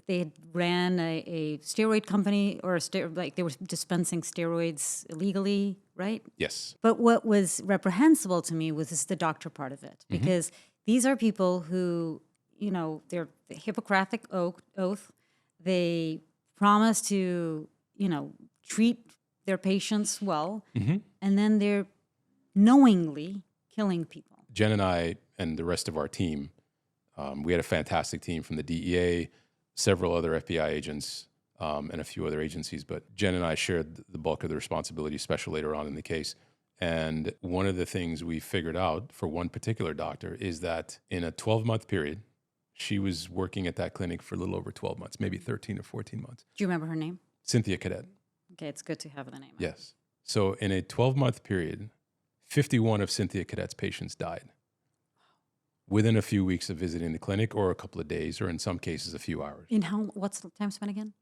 They had ran a steroid company or like they were dispensing steroids illegally, right? Yes. But what was reprehensible to me was the doctor part of it, because these are people who, you know, they're the Hippocratic oath. They promise to, you know, treat their patients well, and then they're knowingly killing people. Jen and I and the rest of our team, we had a fantastic team from the DEA, several other FBI agents, and a few other agencies. But Jen and I shared the bulk of the responsibility, especially later on in the case. And one of the things we figured out for one particular doctor is that in a 12-month period, she was working at that clinic for a little over 12 months, maybe 13 or 14 months. Do you remember her name? Cynthia Cadet. Okay, it's good to have the name. Yes. So in a 12-month period, 51 of Cynthia Cadet's patients died within a few weeks of visiting the clinic, or a couple of days, or in some cases a few hours. What's the time span again?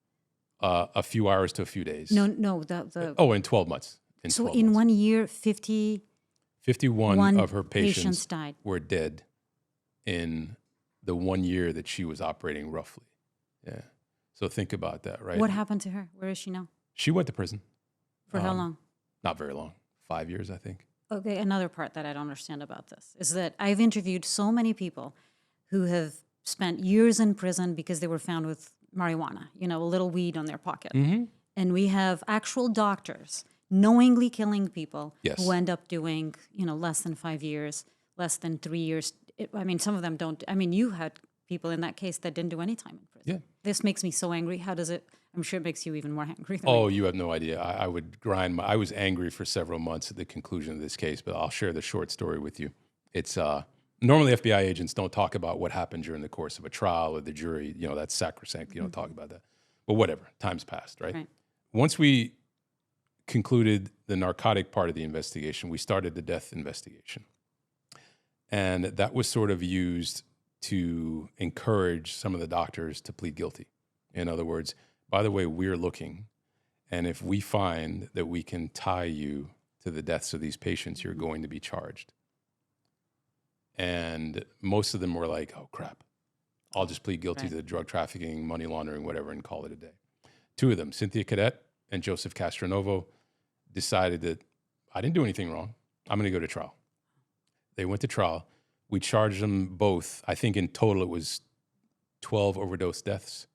A few hours to a few days. No, in 12 months. So 12 in months. 1 year, 51 of her patients died. were dead in the 1 year that she was operating, roughly. Yeah. So think about that, right? What happened to her? Where is she now? She went to prison. For how long? Not very long. 5 years, I think. Okay, another part that I don't understand about this is that I've interviewed so many people who have spent years in prison because they were found with marijuana, you know, a little weed on their pocket. And we have actual doctors knowingly killing people who end up doing, you know, less than 5 years, less than 3 years. I mean, some of them don't. I mean, you had people in that case that didn't do any time in prison. Yeah. This makes me so angry. How does it? I'm sure it makes you even more angry. Than Oh, me. you have no idea. I would grind I was angry for several months at the conclusion of this case, but I'll share the short story with you. It's normally FBI agents don't talk about what happened during the course of a trial or the jury. You know, that's sacrosanct. You don't talk about that. But whatever, time's passed, right? Once we concluded the narcotic part of the investigation, we started the death investigation. And that was sort of used to encourage some of the doctors to plead guilty. In other words, by the way, we're looking, and if we find that we can tie you to the deaths of these patients, you're going to be charged. And most of them were like, oh, crap. I'll just plead guilty to the drug trafficking, money laundering, whatever, and call it a day. Two of them, Cynthia Cadet and Joseph Castronovo, decided that I didn't do anything wrong. I'm going to go to trial. They went to trial. We charged them both. I think in total it was 12 overdose deaths.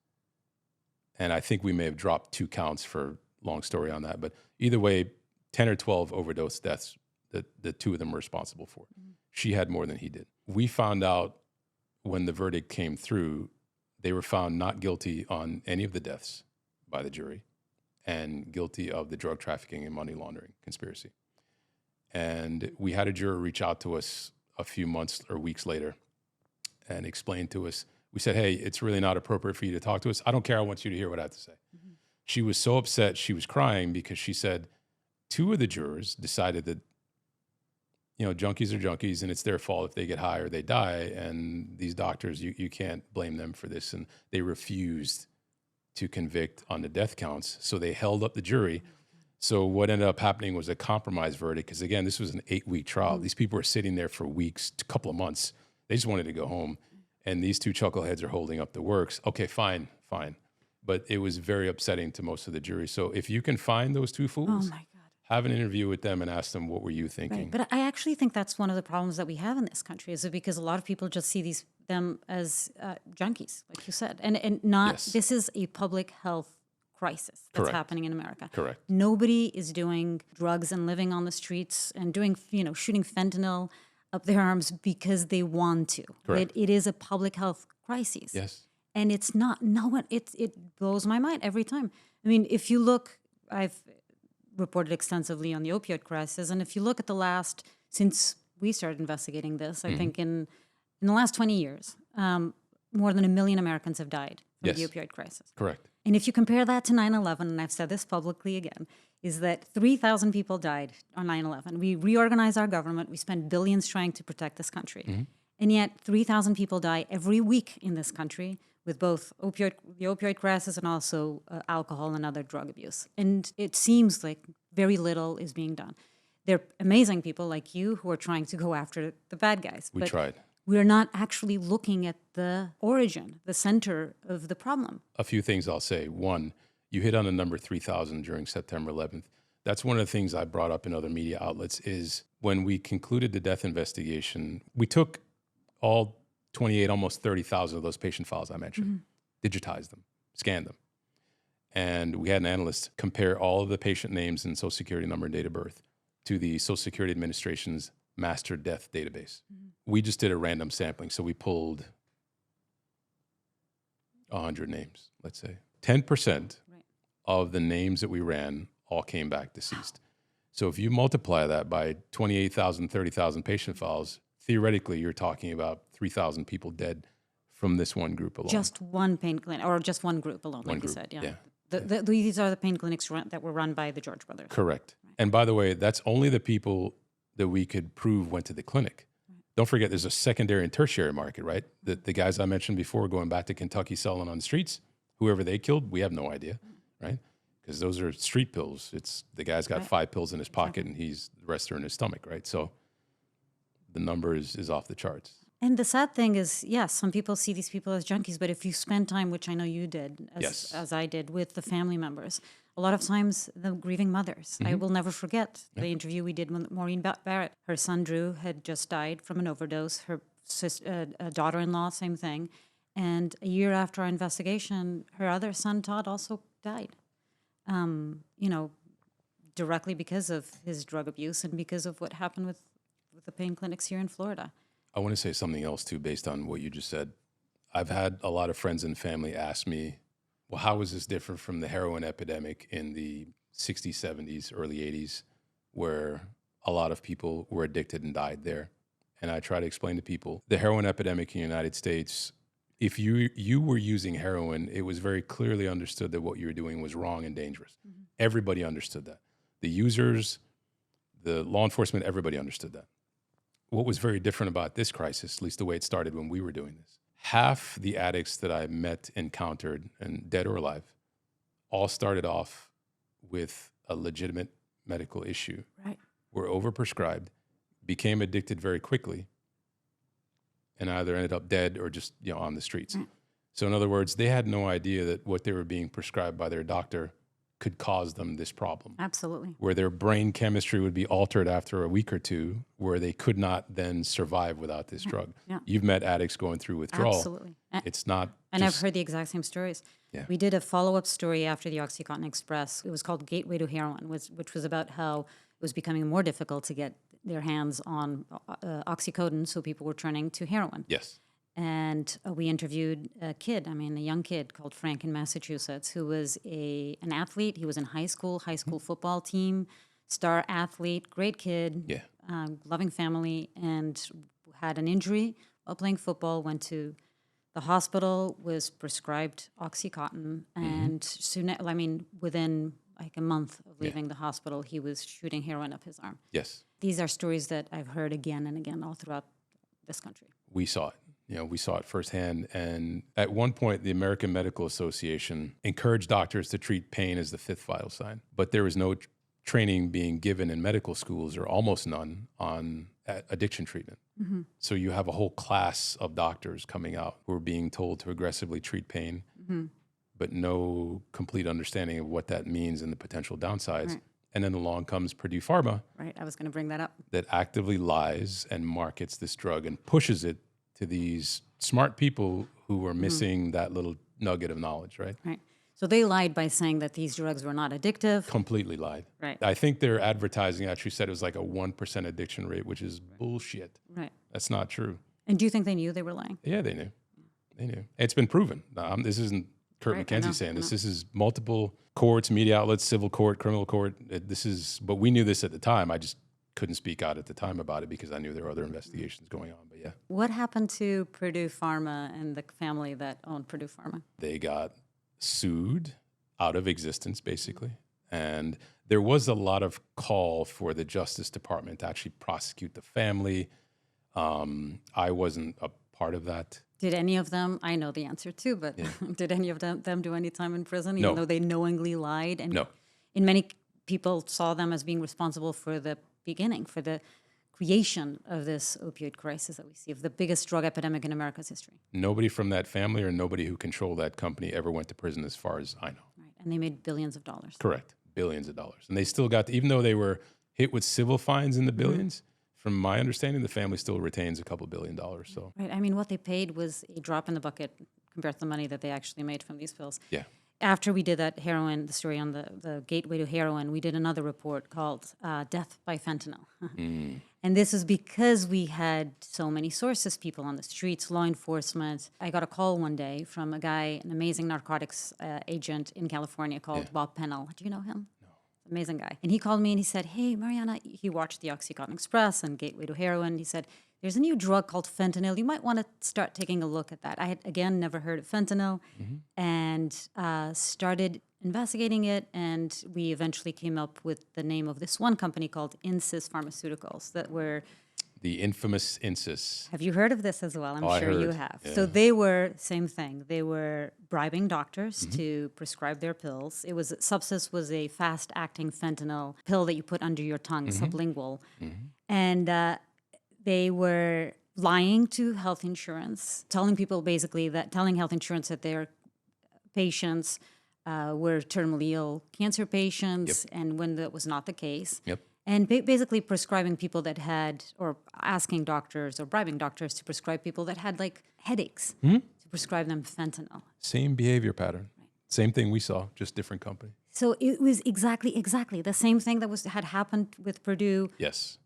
And I think we may have dropped 2 counts for long story on that. But either way, 10 or 12 overdose deaths that the two of them were responsible for. She had more than he did. We found out when the verdict came through They were found not guilty on any of the deaths by the jury and guilty of the drug trafficking and money laundering conspiracy. And we had a juror reach out to us a few months or weeks later and explain to us, we said, hey, it's really not appropriate for you to talk to us. I don't care. I want you to hear what I have to say. Mm-hmm. She was so upset. She was crying because she said 2 of the jurors decided that, junkies are junkies and it's their fault if they get high or they die. And these doctors, you can't blame them for this. And they refused to convict on the death counts. So they held up the jury. So what ended up happening was a compromise verdict. Because again, this was an 8-week trial. Mm-hmm. These people were sitting there for weeks, a couple of months. They just wanted to go home. And these 2 chuckleheads are holding up the works. Okay, fine. But it was very upsetting to most of the jury. So if you can find those 2 fools, have an interview with them and ask them, what were you thinking? Right. But I actually think that's one of the problems that we have in this country, is it because a lot of people just see them as junkies, like you said. And not, yes. This is a public health crisis that's Correct. Happening in America. Correct. Nobody is doing drugs and living on the streets and doing, shooting fentanyl up their arms because they want to. Correct. It is a public health crisis. Yes. And it's not, no one, it blows my mind every time. I mean, if you look, I've reported extensively on the opioid crisis, and if you look at since we started investigating this, I think in the last 20 years, more than 1 million Americans have died from the opioid crisis. Correct. And if you compare that to 9/11, and I've said this publicly again, is that 3,000 people died on 9/11. We reorganized our government. We spent billions trying to protect this country. Mm-hmm. And yet 3,000 people die every week in this country with both the opioid crisis and also alcohol and other drug abuse. And it seems like very little is being done. They're amazing people like you who are trying to go after the bad guys. We tried. We're not actually looking at the origin, the center of the problem. A few things I'll say. One, you hit on the number 3,000 during September 11th. That's one of the things I brought up in other media outlets is when we concluded the death investigation, we took all 28, almost 30,000 of those patient files I mentioned, digitized them, scanned them. And we had an analyst compare all of the patient names and social security number and date of birth to the Social Security Administration's master death database. We just did a random sampling. So we pulled 100 names, let's say. 10% of the names that we ran all came back deceased. So if you multiply that by 28,000, 30,000 patient files, theoretically, you're talking about 3,000 people dead from this one group alone. Just one pain clinic, or just one group alone, like you said. Yeah. These are the pain clinics that were run by the George brothers. Correct. Right. And by the way, that's only the people that we could prove went to the clinic. Right. Don't forget, there's a secondary and tertiary market, right? The guys I mentioned before going back to Kentucky selling on the streets, whoever they killed, we have no idea, right? Because those are street pills. It's the guy's got 5 pills in his pocket and the rest are in his stomach, right? So the number is off the charts. And the sad thing is, yes, some people see these people as junkies, but if you spend time, which I know you did, as I did, with the family members, a lot of times the grieving mothers. I will never forget the interview we did with Maureen Barrett. Her son, Drew, had just died from an overdose. Her daughter-in-law, same thing. And a year after our investigation, her other son, Todd, also died. Directly because of his drug abuse and because of what happened with the pain clinics here in Florida. I want to say something else, too, based on what you just said. I've had a lot of friends and family ask me, well, how is this different from the heroin epidemic in the 60s, 70s, early 80s, where a lot of people were addicted and died there? And I try to explain to people, the heroin epidemic in the United States, if you were using heroin, it was very clearly understood that what you were doing was wrong and dangerous. Mm-hmm. Everybody understood that. The users, the law enforcement, everybody understood that. What was very different about this crisis, at least the way it started when we were doing this, half the addicts that I met, encountered, and dead or alive, all started off with a legitimate medical issue. Right. Were overprescribed, became addicted very quickly, and either ended up dead or just on the streets. Right. So in other words, they had no idea that what they were being prescribed by their doctor could cause them this problem. Absolutely. Where their brain chemistry would be altered after a week or two, where they could not then survive without this drug. Yeah. You've met addicts going through withdrawal. Absolutely. It's not And I've heard the exact same stories. Yeah. We did a follow-up story after the OxyContin Express. It was called Gateway to Heroin, which was about how it was becoming more difficult to get their hands on oxycodone, so people were turning to heroin. Yes. And we interviewed a young kid called Frank in Massachusetts, who was an athlete. He was in high school football team, star athlete, great kid, Yeah. loving family, and had an injury while playing football, went to the hospital, was prescribed Oxycontin, and within like a month of leaving the hospital, he was shooting heroin up his arm. Yes. These are stories that I've heard again and again all throughout this country. We saw it. We saw it firsthand. And at one point, the American Medical Association encouraged doctors to treat pain as the fifth vital sign. But there was no training being given in medical schools, or almost none, on addiction treatment. Mm-hmm. So you have a whole class of doctors coming out who are being told to aggressively treat pain, but no complete understanding of what that means and the potential downsides. Right. And then along comes Purdue Pharma. Right, I was going to bring that up. That actively lies and markets this drug and pushes it to these smart people who are missing that little nugget of knowledge, right? Right. So they lied by saying that these drugs were not addictive. Completely lied. Right. I think their advertising actually said it was like a 1% addiction rate, which is bullshit. Right. That's not true. And do you think they knew they were lying? Yeah, they knew. They knew. It's been proven. This isn't Kurt McKenzie saying this. This is multiple courts, media outlets, civil court, criminal court. But we knew this at the time. I just couldn't speak out at the time about it because I knew there were other investigations going on. But yeah. What happened to Purdue Pharma and the family that owned Purdue Pharma? They got sued out of existence, basically. And there was a lot of call for the Justice Department to actually prosecute the family. I wasn't a part of that. Did any of them, I know the answer too, but did any of them do any time in prison, even though they knowingly lied? And no. In many people saw them as being responsible for the beginning, for the creation of this opioid crisis that we see, of the biggest drug epidemic in America's history. Nobody from that family or nobody who controlled that company ever went to prison as far as I know. Right. And they made billions of dollars. Correct. Billions of dollars. And they still got, even though they were hit with civil fines in the billions, from my understanding, the family still retains a couple $1 billion. So Right. I mean, what they paid was a drop in the bucket compared to the money that they actually made from these pills. yeah. After we did that heroin, the story on the gateway to heroin, we did another report called Death by Fentanyl. And this is because we had so many sources, people on the streets, law enforcement. I got a call one day from a guy, an amazing narcotics agent in California called Bob Pennell. Do you know him? No. Amazing guy. And he called me and he said, hey, Mariana, he watched the Oxycontin Express and Gateway to Heroin. He said, there's a new drug called fentanyl. You might want to start taking a look at that. I had, again, never heard of fentanyl and started investigating it. And we eventually came up with the name of this one company called Insys Pharmaceuticals that were... The infamous Insys. Have you heard of this as well? I'm sure you have. Yeah. So they were, same thing. They were bribing doctors to prescribe their pills. Subsys was a fast-acting fentanyl pill that you put under your tongue, sublingual. And they were lying to health insurance, telling health insurance that their patients were terminally ill cancer patients, and when that was not the case. And basically prescribing people that had, or asking doctors or bribing doctors to prescribe people that had like headaches, to prescribe them fentanyl. Same behavior pattern. Same thing we saw, just different company. So it was exactly the same thing that had happened with Purdue. Yes.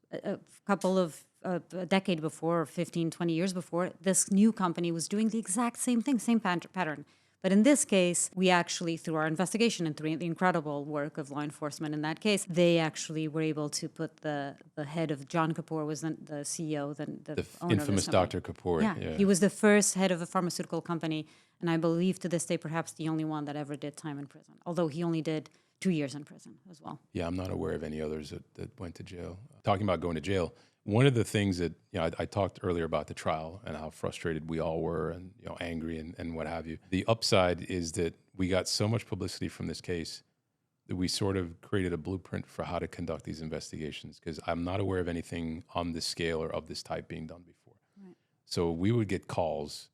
A decade before, 15, 20 years before. This new company was doing the exact same thing, same pattern. But in this case, we actually, through our investigation and through the incredible work of law enforcement in that case, they actually were able to put the head of John Kapoor was the CEO, the owner infamous of this company. Dr. Kapoor. Yeah, he was the first head of a pharmaceutical company, and I believe to this day perhaps the only one that ever did time in prison, although he only did 2 years in prison as well. Yeah, I'm not aware of any others that went to jail. Talking about going to jail, one of the things that, I talked earlier about the trial and how frustrated we all were and, angry and what have you. The upside is that we got so much publicity from this case that we sort of created a blueprint for how to conduct these investigations, because I'm not aware of anything on this scale or of this type being done before. Right. So we would get calls,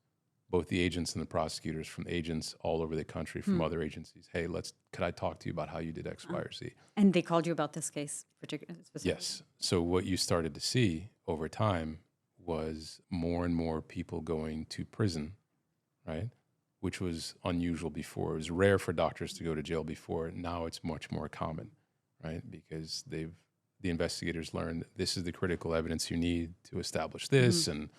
both the agents and the prosecutors, from agents all over the country, from other agencies. Hey, could I talk to you about how you did X, Y, or Z? And they called you about this case particularly? Yes. So what you started to see over time was more and more people going to prison, right? Which was unusual before. It was rare for doctors to go to jail before. Now it's much more common, right? Because the investigators learned that this is the critical evidence you need to establish this, and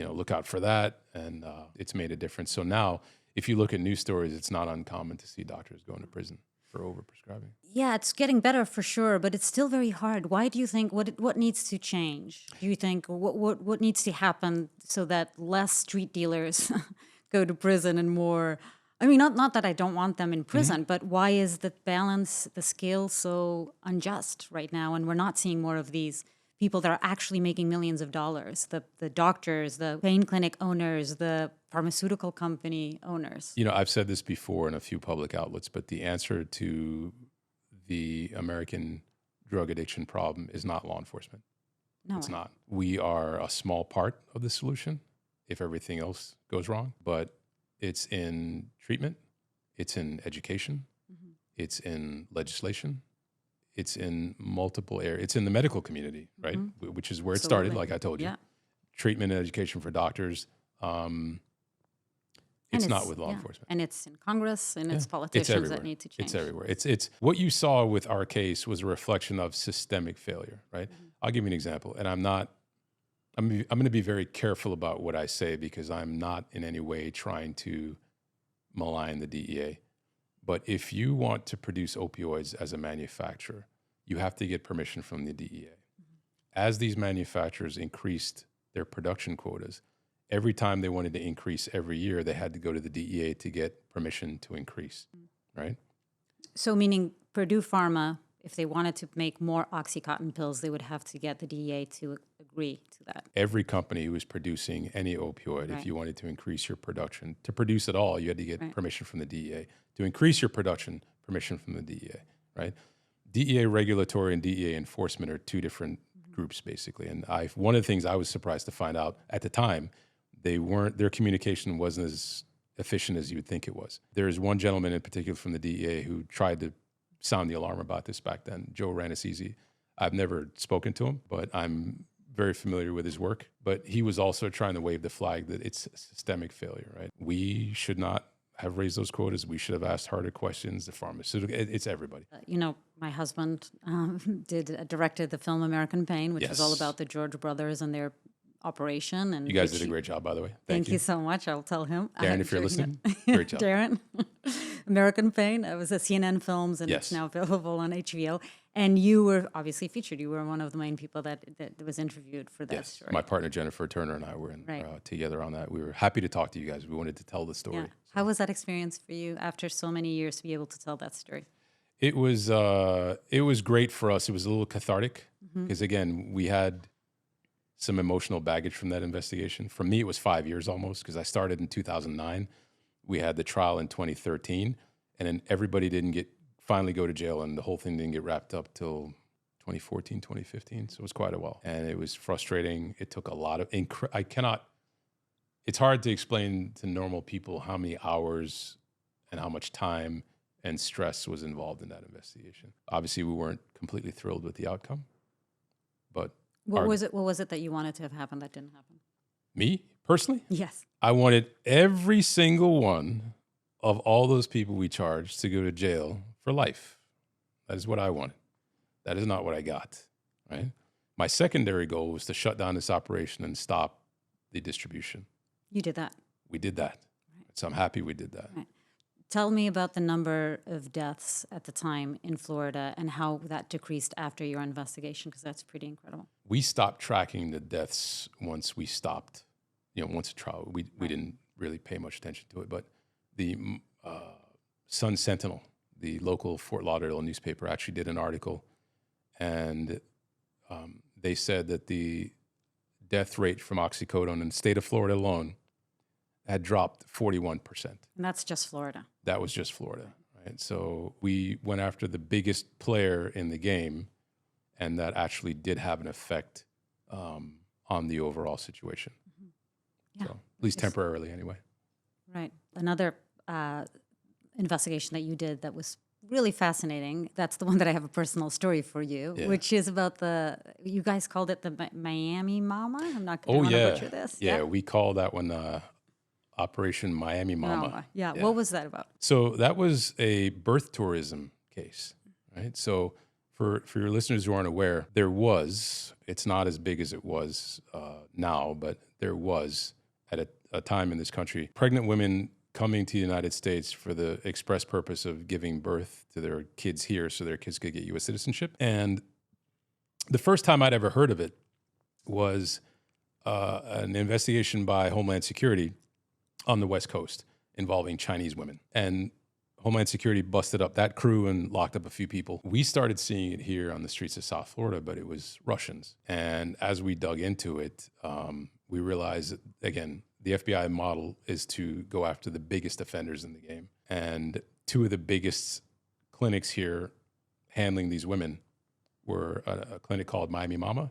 look out for that. And it's made a difference. So now, if you look at news stories, it's not uncommon to see doctors going to prison for overprescribing. Yeah, it's getting better for sure, but it's still very hard. Why do you think, what needs to change? Do you think, what needs to happen so that less street dealers go to prison and more, I mean, not that I don't want them in prison, but why is the balance, the scale so unjust right now? And we're not seeing more of these people that are actually making millions of dollars, the doctors, the pain clinic owners, the pharmaceutical company owners. I've said this before in a few public outlets, but the answer to the American drug addiction problem is not law enforcement. No, It's not. We are a small part of the solution if everything else goes wrong, but it's in treatment, it's in education, it's in legislation, it's in multiple areas. It's in the medical community, right? Which is where it started, like I told you. Yeah. Treatment and education for doctors. It's not with law enforcement. And it's in Congress and it's It's politicians everywhere. that need to change. It's everywhere. It's what you saw with our case was a reflection of systemic failure, right? I'll give you an example. And I'm going to be very careful about what I say because I'm not in any way trying to malign the DEA. But if you want to produce opioids as a manufacturer, you have to get permission from the DEA. As these manufacturers increased their production quotas, every time they wanted to increase every year, they had to go to the DEA to get permission to increase, right? So meaning Purdue Pharma, if they wanted to make more Oxycontin pills, they would have to get the DEA to agree to that. Every company who was producing any opioid, if you wanted to increase your production, to produce it all, you had to get permission from the DEA. To increase your production, permission from the DEA, right? DEA regulatory and DEA enforcement are two different groups, basically. And one of the things I was surprised to find out at the time, their communication wasn't as efficient as you would think it was. There's one gentleman in particular from the DEA who tried to sound the alarm about this back then, Joe Ranasisi. I've never spoken to him, but I'm very familiar with his work. But he was also trying to wave the flag that it's systemic failure, right? We should not have raised those quotas. We should have asked harder questions. The pharmaceutical, it's everybody. My husband directed the film American Pain, which was all about the George brothers and their operation. And you guys did a great job, by the way. Thank you so much. I'll tell him. Darren, if you're listening, great job. Darren, American Pain. It was a CNN Films, and it's now available on HBO. And you were obviously featured. You were one of the main people that was interviewed for that story. My partner Jennifer Turner and I were together on that. We were happy to talk to you guys. We wanted to tell the story. Yeah. How was that experience for you after so many years to be able to tell that story? It was great for us. It was a little cathartic because again, we had some emotional baggage from that investigation. For me, it was 5 years almost because I started in 2009. We had the trial in 2013, and then everybody didn't finally go to jail, and the whole thing didn't get wrapped up till 2014, 2015. So it was quite a while, and it was frustrating. It took a lot of it's hard to explain to normal people how many hours and how much time and stress was involved in that investigation. Obviously, we weren't completely thrilled with the outcome, but what was it that you wanted to have happened that didn't happen? Me, personally? Yes. I wanted every single one of all those people we charged to go to jail for life. That is what I wanted. That is not what I got, right? My secondary goal was to shut down this operation and stop the distribution. You did that. We did that. Right. So I'm happy we did that. Right. Tell me about the number of deaths at the time in Florida and how that decreased after your investigation, because that's pretty incredible. We stopped tracking the deaths once we stopped, once a trial. We didn't really pay much attention to it, but the Sun Sentinel, the local Fort Lauderdale newspaper, actually did an article, and they said that the death rate from oxycodone in the state of Florida alone had dropped 41%. And that's just Florida. That was just Florida, right? So we went after the biggest player in the game, and that actually did have an effect on the overall situation. Yeah. So at least temporarily anyway. Right. Another investigation that you did that was really fascinating. That's the one that I have a personal story for you, which is about you guys called it the Miami Mama? I'm not going to butcher this. Yeah, we call that one Operation Miami Mama. Yeah. What was that about? So that was a birth tourism case, right? So For your listeners who aren't aware, it's not as big as it was now, but there was at a time in this country, pregnant women coming to the United States for the express purpose of giving birth to their kids here so their kids could get U.S. citizenship. And the first time I'd ever heard of it was an investigation by Homeland Security on the West Coast involving Chinese women. And Homeland Security busted up that crew and locked up a few people. We started seeing it here on the streets of South Florida, but it was Russians. And as we dug into it, we realized that, again, the FBI model is to go after the biggest offenders in the game. And two of the biggest clinics here handling these women were a clinic called Miami Mama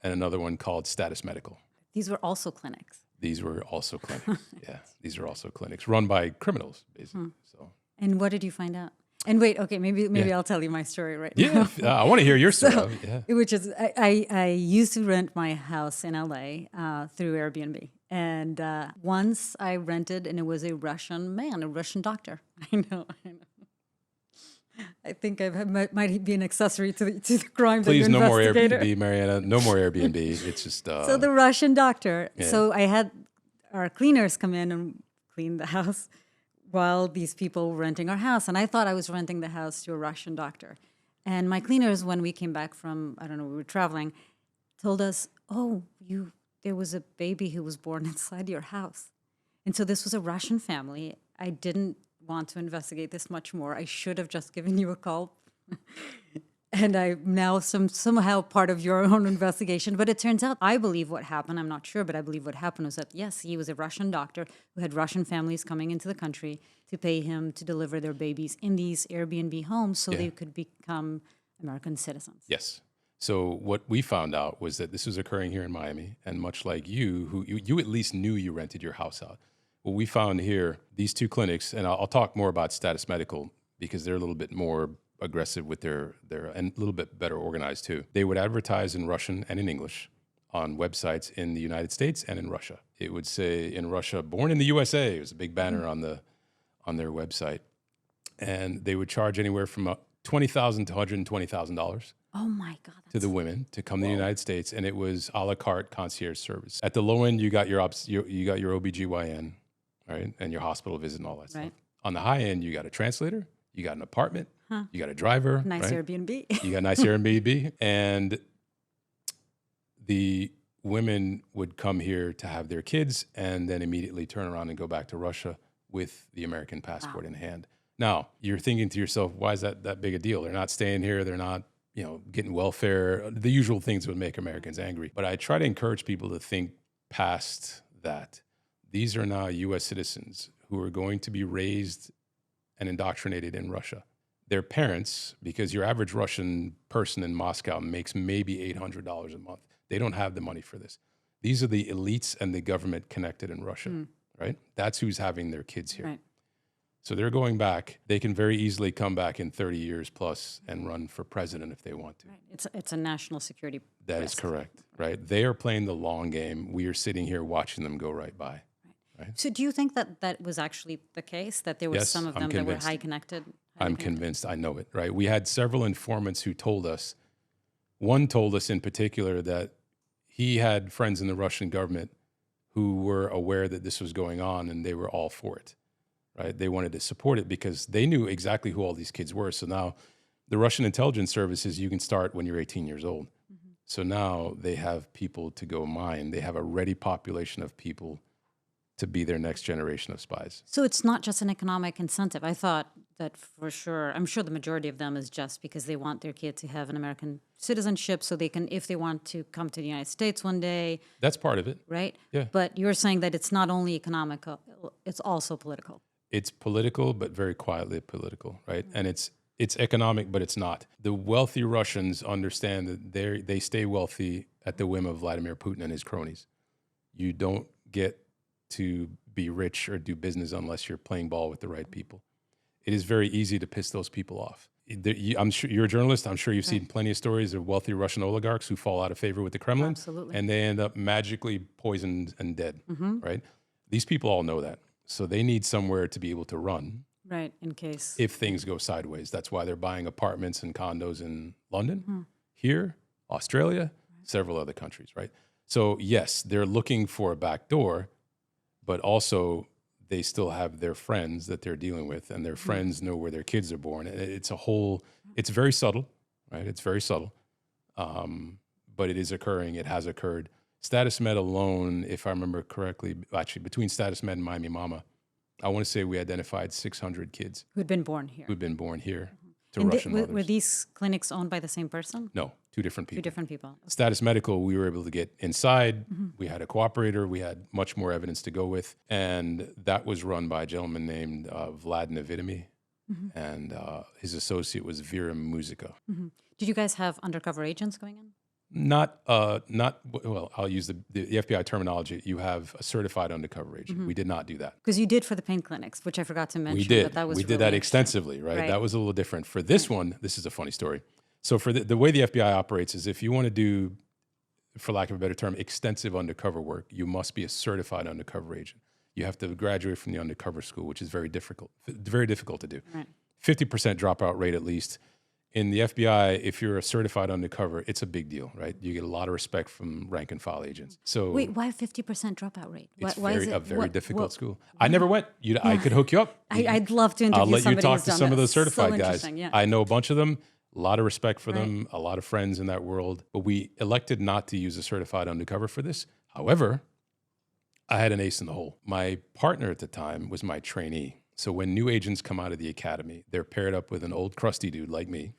and another one called Status Medical. These were also clinics. These were also clinics. Yeah, these are also clinics run by criminals, basically. So. And what did you find out? And wait, okay, maybe I'll tell you my story right now. Yeah, I want to hear your story. Which is, I used to rent my house in LA through Airbnb. And once I rented, and it was a Russian man, a Russian doctor. I know. I think might be an accessory to the crime. Please, that you no more investigator. Airbnb, Mariana. No more Airbnb. It's just... So the Russian doctor. Yeah. So I had our cleaners come in and clean the house while these people were renting our house. And I thought I was renting the house to a Russian doctor. And my cleaners, when we came back from, I don't know, we were traveling, told us, there was a baby who was born inside your house. And so this was a Russian family. I didn't want to investigate this much more. I should have just given you a call. And I'm now somehow part of your own investigation. But it turns out, I believe what happened, I'm not sure, but I believe what happened was that, yes, he was a Russian doctor who had Russian families coming into the country to pay him to deliver their babies in these Airbnb homes so they could become American citizens. Yes. So what we found out was that this was occurring here in Miami. And much like you, who you at least knew you rented your house out. What we found here, these two clinics, and I'll talk more about Status Medical because they're a little bit more aggressive with their and a little bit better organized too. They would advertise in Russian and in English on websites in the United States and in Russia. It would say in Russia, born in the USA. It was a big banner on their website. And they would charge anywhere from $20,000 to $120,000. Oh my God. To the women to come to the United States. And it was a la carte concierge service. At the low end, you got your OBGYN, right? And your hospital visit and all that stuff. On the high end, you got a translator, you got an apartment, you got a driver. Nice right? Airbnb. You got nice Airbnb. And the women would come here to have their kids and then immediately turn around and go back to Russia with the American passport in hand. Now, you're thinking to yourself, why is that big a deal? They're not staying here. They're not, getting welfare, the usual things that would make Americans angry. But I try to encourage people to think past that. These are now U.S. citizens who are going to be raised and indoctrinated in Russia. Their parents, because your average Russian person in Moscow makes maybe $800 a month. They don't have the money for this. These are the elites and the government connected in Russia, right? That's who's having their kids here. Right. So they're going back. They can very easily come back in 30 years plus and run for president if they want to. Right. It's a national security That risk. is correct, right? They are playing the long game. We are sitting here watching them go right by. Right? So do you think that was actually the case, that there were Yes, some of I'm them that were convinced. high connected? I'm convinced. I know it, right? We had several informants who told us, one told us in particular that he had friends in the Russian government who were aware that this was going on and they were all for it, right? They wanted to support it because they knew exactly who all these kids were. So now the Russian intelligence services, you can start when you're 18 years old. So now they have people to go mine. They have a ready population of people to be their next generation of spies. So it's not just an economic incentive. I thought that for sure, I'm sure the majority of them is just because they want their kid to have an American citizenship so they can, if they want to come to the United States one day. That's part of it. Right? Yeah. But you're saying that it's not only economical, it's also political. It's political, but very quietly political, right? And it's economic, but it's not. The wealthy Russians understand that they stay wealthy at the whim of Vladimir Putin and his cronies. You don't get to be rich or do business unless you're playing ball with the right people. It is very easy to piss those people off. I'm sure you're a journalist. I'm sure you've seen plenty of stories of wealthy Russian oligarchs who fall out of favor with the Kremlin. Absolutely. And they end up magically poisoned and dead, right? These people all know that. So they need somewhere to be able to run Right, in case. if things go sideways. That's why they're buying apartments and condos in London, here, Australia, several other countries, right? So yes, they're looking for a back door, but also they still have their friends that they're dealing with, and their friends know where their kids are born. It's very subtle, right? It's very subtle, but it is occurring. It has occurred. Status Med alone, if I remember correctly, actually between Status Med and Miami Mama, I want to say we identified 600 kids Who'd been born here. who'd been born here to And Russian mothers. were these clinics owned by the same person? No, two different people. Two different people. Status Medical, we were able to get inside. We had a cooperator. We had much more evidence to go with. And that was run by a gentleman named Vlad Nevidimy. And his associate was Vera Muzica. Did you guys have undercover agents going in? Not well, I'll use the FBI terminology. You have a certified undercover agent. We did not do that. Because you did for the pain clinics, which I forgot to mention. We did. But that was We did really that interesting. extensively, right? Right. That was a little different. For this one, this is a funny story. So for the way the FBI operates is if you want to do, for lack of a better term, extensive undercover work, you must be a certified undercover agent. You have to graduate from the undercover school, which is very difficult to do. Right. 50% dropout rate at least. In the FBI, if you're a certified undercover, it's a big deal, right? You get a lot of respect from rank and file agents. So Wait, why 50% dropout rate? it's Why is it a very difficult what- school. I never went. I could hook you up. I'd love to interview I'll let you somebody talk who's to done some of this. those certified So guys. interesting, yeah. I know a bunch of them, a lot of respect for them, a lot of friends in that world. But we elected not to use a certified undercover for this. However, I had an ace in the hole. My partner at the time was my trainee. So when new agents come out of the academy, they're paired up with an old crusty dude like me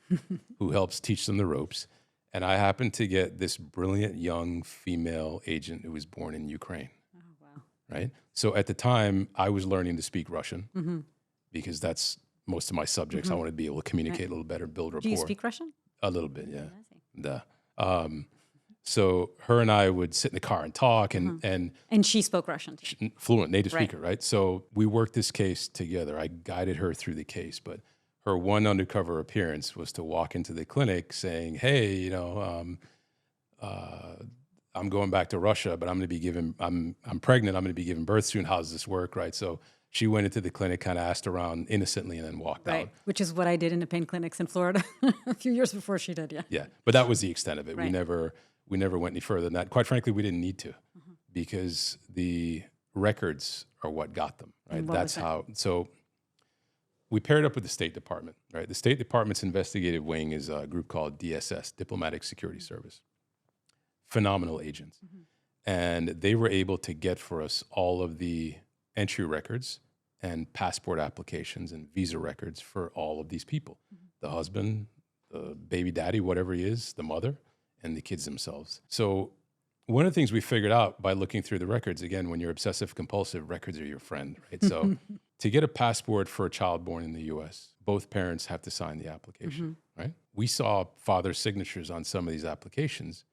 who helps teach them the ropes. And I happened to get this brilliant young female agent who was born in Ukraine. Oh, wow. Right? So at the time, I was learning to speak Russian because that's most of my subjects. I wanted to be able to communicate a little better, build rapport. Do you speak Russian? A little bit, yeah. I see. Duh. So her and I would sit in the car and talk and And she spoke Russian too. fluent native Right. speaker, right? So we worked this case together. I guided her through the case, but her one undercover appearance was to walk into the clinic saying, "Hey, I'm going back to Russia, but I'm pregnant. I'm going to be giving birth soon. How does this work?" Right? So she went into the clinic, kind of asked around innocently, and then walked Right. out. Which is what I did in the pain clinics in Florida a few years before she did, yeah. Yeah, but that was the extent of it. Right. We never went any further than that. Quite frankly, we didn't need to, because the records are what got them. Right. And what That's was that? how. So we paired up with the State Department. Right. The State Department's investigative wing is a group called DSS, Diplomatic Security Service. Phenomenal agents, and they were able to get for us all of the entry records and passport applications and visa records for all of these people: the husband, the baby daddy, whatever he is, the mother, and the kids themselves. So one of the things we figured out by looking through the records, again, when you're obsessive compulsive, records are your friend, right? So to get a passport for a child born in the US, both parents have to sign the application, right? We saw father's signatures on some of these applications,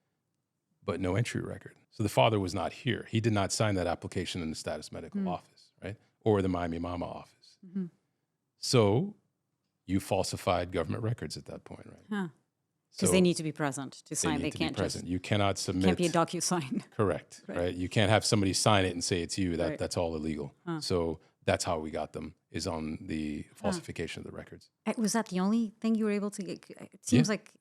but no entry record. So the father was not here. He did not sign that application in the Status Medical office, right? Or the Miami Mama office. So you falsified government records at that point, right? Huh. Because they need to be present to They sign. need They to be can't present. just, You cannot submit. can't be a DocuSign. Correct, right? You can't have somebody sign it and say it's you. Right. That's all illegal. So that's how we got them, is on the falsification of the records. Was that the only thing you were able to get? It seems like,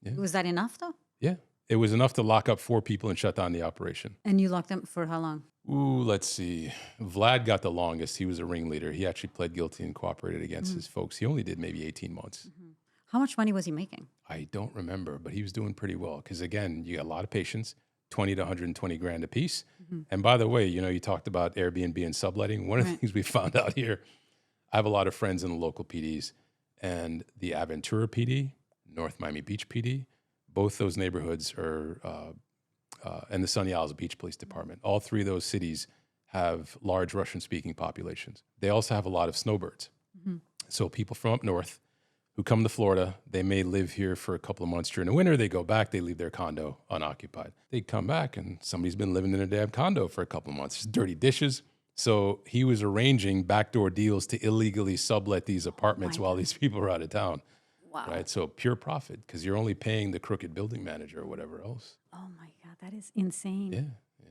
Yeah. was that enough though? Yeah. It was enough to lock up 4 people and shut down the operation. And you locked them for how long? Ooh, let's see. Vlad got the longest. He was a ringleader. He actually pled guilty and cooperated against his folks. He only did maybe 18 months. How much money was he making? I don't remember, but he was doing pretty well. Because again, you got a lot of patients, 20 to 120 grand a piece. And by the way, you talked about Airbnb and subletting. One of the things we found out here, I have a lot of friends in the local PDs, and the Aventura PD, North Miami Beach PD, both those neighborhoods are, and the Sunny Isles Beach Police Department. All 3 of those cities have large Russian-speaking populations. They also have a lot of snowbirds. So people from up north who come to Florida, they may live here for a couple of months during the winter. They go back, they leave their condo unoccupied. They come back and somebody's been living in a damn condo for a couple of months. Just dirty dishes. So he was arranging backdoor deals to illegally sublet these apartments while these people were out of town. Wow. Right? So pure profit, because you're only paying the crooked building manager or whatever else. Oh my God, that is insane.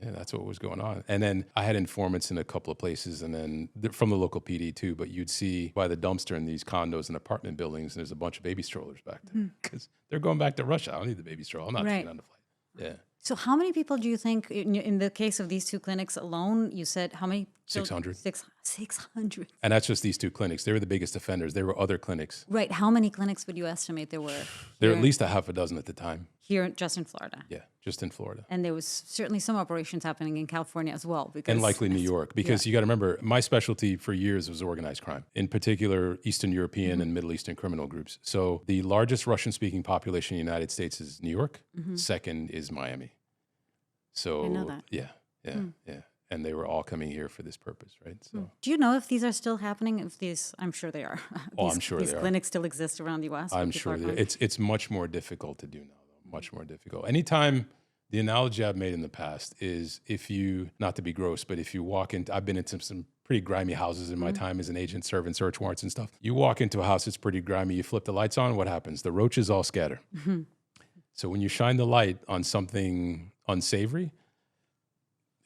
Yeah. Yeah, that's what was going on. And then I had informants in a couple of places, and then from the local PD too. But you'd see by the dumpster in these condos and apartment buildings, there's a bunch of baby strollers back there because they're going back to Russia. I don't need the baby stroller. I'm not taking Right. on the flight. Yeah, So how many people do you think, in the case of these two clinics alone, you said how many? 600. 600. And that's just these two clinics. They were the biggest offenders. There were other clinics. Right. How many clinics would you estimate there were? There were here- at least a half a dozen at the time. Here, just in Florida. Yeah, just in Florida. And there was certainly some operations happening in California as well. Because And likely New York, because you got to remember, my specialty for years was organized crime, in particular Eastern European and Middle Eastern criminal groups. So the largest Russian-speaking population in the United States is New York. Second is Miami. So I know that. yeah. And they were all coming here for this purpose, right? So Do you know if these are still happening? If these, I'm sure they are. Oh, these, I'm sure these they are. clinics still exist around the U.S. where I'm people are sure coming? it's much more difficult to do now, though. Much more difficult. Anytime, the analogy I've made in the past is if you, not to be gross, but if you walk into, I've been into some pretty grimy houses in my time as an agent, serving search warrants and stuff. You walk into a house that's pretty grimy, you flip the lights on, what happens? The roaches all scatter. So when you shine the light on something unsavory,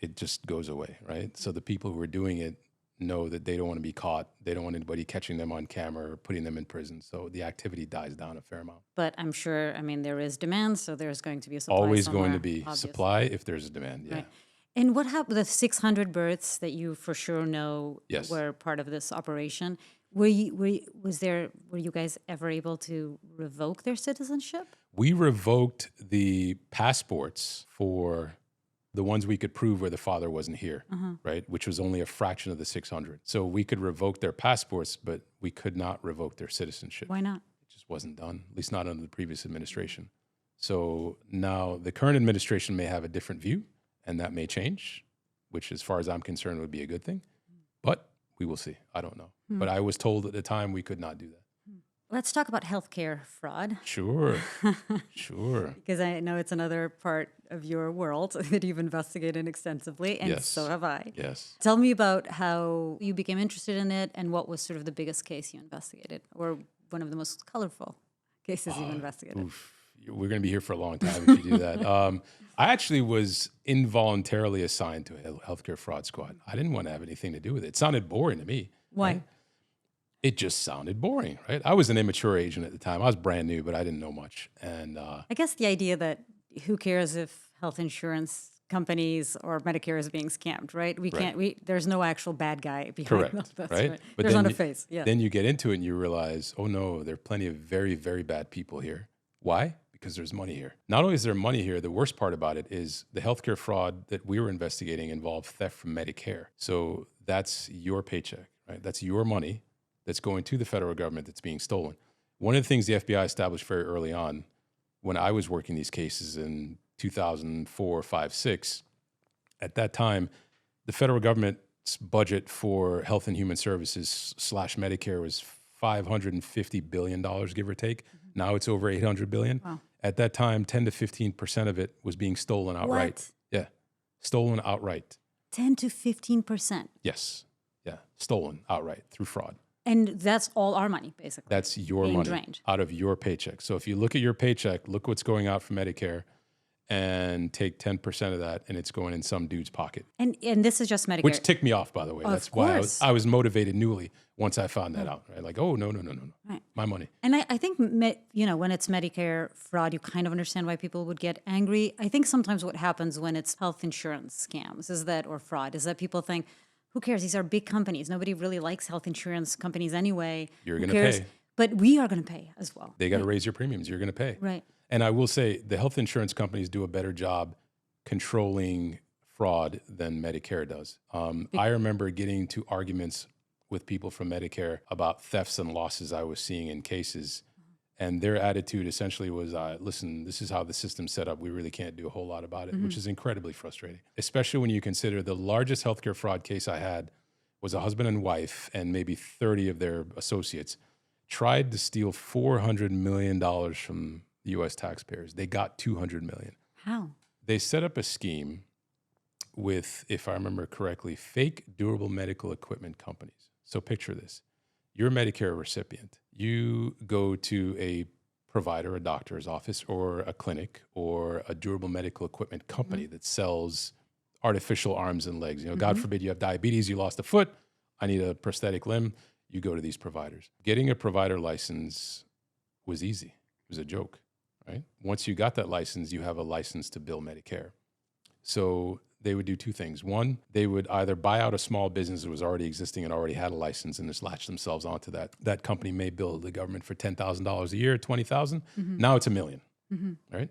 it just goes away, right? So the people who are doing it know that they don't want to be caught. They don't want anybody catching them on camera or putting them in prison. So the activity dies down a fair amount. But I'm sure, I mean, there is demand, so there's going to be a supply Always going to somewhere, be obviously. supply if there's a demand. Yeah. Right. And what happened, the 600 births that you for sure know Yes. were part of this operation, were you guys ever able to revoke their citizenship? We revoked the passports for the ones we could prove where the father wasn't here, right? Which was only a fraction of the 600. So we could revoke their passports, but we could not revoke their citizenship. Why not? It just wasn't done, at least not under the previous administration. So now the current administration may have a different view, and that may change, which as far as I'm concerned would be a good thing. But we will see. I don't know. But I was told at the time we could not do that. Let's talk about healthcare fraud, Sure, sure. because I know it's another part of your world that you've investigated extensely, and Yes. so have I. Yes. Tell me about how you became interested in it and what was sort of the biggest case you investigated, or one of the most colorful cases you've investigated. Oof. We're going to be here for a long time if you do that. I actually was involuntarily assigned to a healthcare fraud squad. I didn't want to have anything to do with it. It sounded boring to me. Why? Right? It just sounded boring, right? I was an immature agent at the time. I was brand new, but I didn't know much. And I guess the idea that who cares if health insurance companies or Medicare is being scammed, right? There's no actual bad guy behind correct, all this, right? But There's then not a you- face. Yeah. Then you get into it and you realize, oh no, there are plenty of very, very bad people here. Why? Because there's money here. Not only is there money here, the worst part about it is the healthcare fraud that we were investigating involved theft from Medicare. So that's your paycheck, right? That's your money that's going to the federal government that's being stolen. One of the things the FBI established very early on when I was working these cases in 2004, 5, 6, at that time, the federal government's budget for health and human services / Medicare was $550 billion, give or take. Now it's over $800 billion. Wow. At that time, 10 to 15% of it was being stolen outright. What? Yeah, stolen outright. 10 to 15%. Yes, yeah, stolen outright through fraud. And that's all our money, basically. That's your Being money drained. out of your paycheck. So if you look at your paycheck, look what's going out for Medicare, and take 10% of that, and it's going in some dude's pocket. And this is just Medicare. Which ticked me off, by the way. That's why course. I was motivated newly once I found that out. Right? Like, oh, no. Right. My money. And I think, when it's Medicare fraud, you kind of understand why people would get angry. I think sometimes what happens when it's health insurance scams or fraud is that people think, who cares? These are big companies. Nobody really likes health insurance companies anyway. You're Who gonna cares? pay. But we are going to pay as well. They got to raise your premiums. You're going to pay. Right. And I will say the health insurance companies do a better job controlling fraud than Medicare does. I remember getting to arguments with people from Medicare about thefts and losses I was seeing in cases. And their attitude essentially was, listen, this is how the system's set up. We really can't do a whole lot about it, which is incredibly frustrating, especially when you consider the largest healthcare fraud case I had was a husband and wife and maybe 30 of their associates tried to steal $400 million from the U.S. taxpayers. They got $200 million. How? They set up a scheme with, if I remember correctly, fake durable medical equipment companies. So picture this. You're a Medicare recipient. You go to a provider, a doctor's office, or a clinic, or a durable medical equipment company that sells artificial arms and legs. God forbid you have diabetes, you lost a foot, I need a prosthetic limb. You go to these providers. Getting a provider license was easy. It was a joke, right? Once you got that license, you have a license to bill Medicare. So they would do two things. One, they would either buy out a small business that was already existing and already had a license and just latch themselves onto that. That company may bill the government for $10,000 a year, $20,000. Now it's $1 million, right?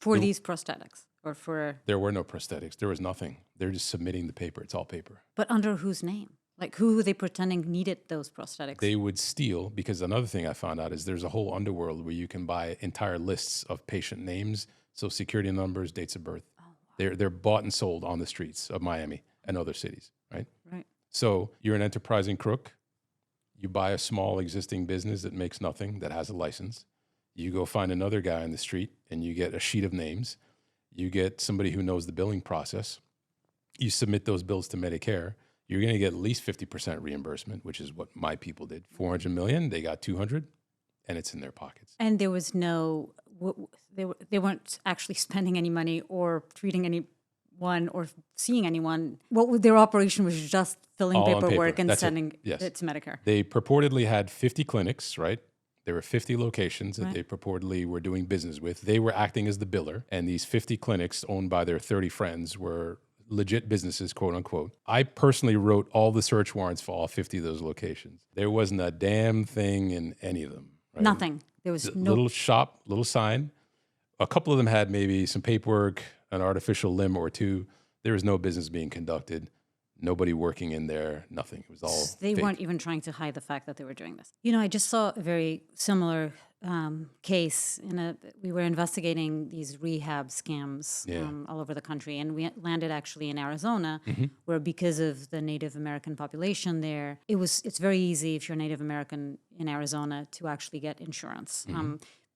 For these prosthetics or for... There were no prosthetics. There was nothing. They're just submitting the paper. It's all paper. But under whose name? Like, who were they pretending needed those prosthetics? They would steal, because another thing I found out is there's a whole underworld where you can buy entire lists of patient names, social security numbers, dates of birth. Oh, wow. They're bought and sold on the streets of Miami and other cities, right? Right. So you're an enterprising crook. You buy a small existing business that makes nothing, that has a license. You go find another guy on the street and you get a sheet of names. You get somebody who knows the billing process. You submit those bills to Medicare. You're going to get at least 50% reimbursement, which is what my people did. 400 million, they got 200, and it's in their pockets. And there was no, they weren't actually spending any money or treating anyone or seeing anyone. Their operation was just filling All on paperwork paper. and That's sending Yes. it to Medicare. They purportedly had 50 clinics, right? There were 50 locations that Right. they purportedly were doing business with. They were acting as the biller, and these 50 clinics owned by their 30 friends were legit businesses, quote unquote. I personally wrote all the search warrants for all 50 of those locations. There wasn't a damn thing in any of them. Right? Nothing. There was no... Little shop, little sign. A couple of them had maybe some paperwork, an artificial limb or two. There was no business being conducted. Nobody working in there, nothing. It was all They fake. weren't even trying to hide the fact that they were doing this. I just saw a very similar case. We were investigating these rehab scams all over the country, and we landed actually in Arizona, where because of the Native American population there, it's very easy if you're Native American in Arizona to actually get insurance.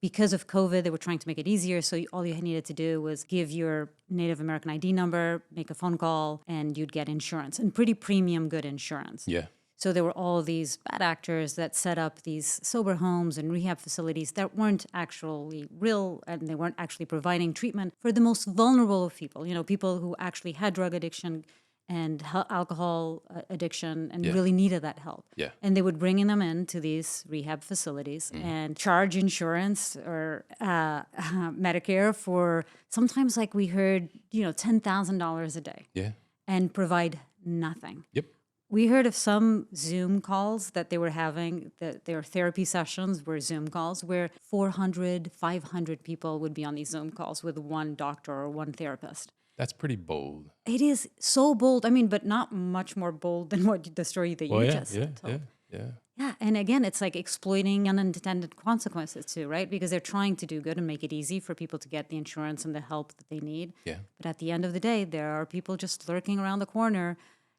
Because of COVID, they were trying to make it easier. So all you needed to do was give your Native American ID number, make a phone call, and you'd get insurance, and pretty premium good insurance. Yeah. So there were all these bad actors that set up these sober homes and rehab facilities that weren't actually real, and they weren't actually providing treatment for the most vulnerable of people. People who actually had drug addiction and alcohol addiction and really needed that help. Yeah. And they would bring them into these rehab facilities and charge insurance or Medicare for sometimes, like we heard, $10,000 a day. Yeah. And provide nothing. Yep. We heard of some Zoom calls that they were having, that their therapy sessions were Zoom calls where 400, 500 people would be on these Zoom calls with one doctor or one therapist. That's pretty bold. It is so bold. I mean, but not much more bold than the story that you just told. Yeah, and again, it's like exploiting unintended consequences too, right? Because they're trying to do good and make it easy for people to get the insurance and the help that they need. Yeah. But at the end of the day, there are people just lurking around the corner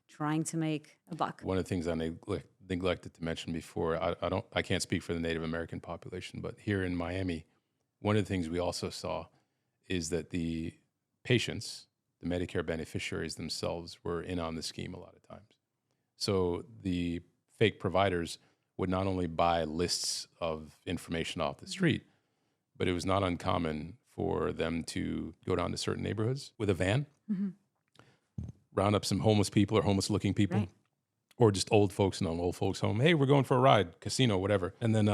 trying to make a buck. One of the things I neglected to mention before, I can't speak for the Native American population, but here in Miami, one of the things we also saw is that the patients, the Medicare beneficiaries themselves, were in on the scheme a lot of times. So the fake providers would not only buy lists of information off the street, but it was not uncommon for them to go down to certain neighborhoods with a van, round up some homeless people or homeless-looking people, or just old folks in an old folks' home. Hey, we're going for a ride, casino, whatever. And then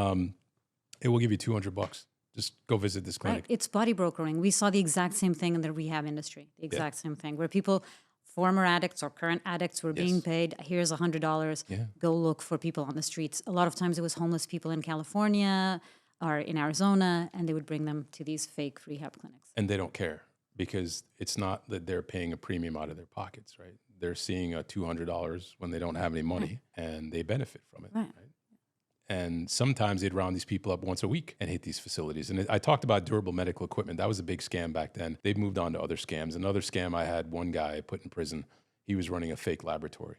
it will give you $200. Just go visit this clinic. Right. It's body brokering. We saw the exact same thing in the rehab industry, the exact same thing, where people, former addicts or current addicts, were being paid, here's $100, go look for people on the streets. A lot of times it was homeless people in California or in Arizona, and they would bring them to these fake rehab clinics. And they don't care, because it's not that they're paying a premium out of their pockets, right? They're seeing a $200 when they don't have any money, and they benefit from it, right? And sometimes they'd round these people up once a week and hit these facilities. And I talked about durable medical equipment. That was a big scam back then. They've moved on to other scams. Another scam, I had one guy put in prison. He was running a fake laboratory.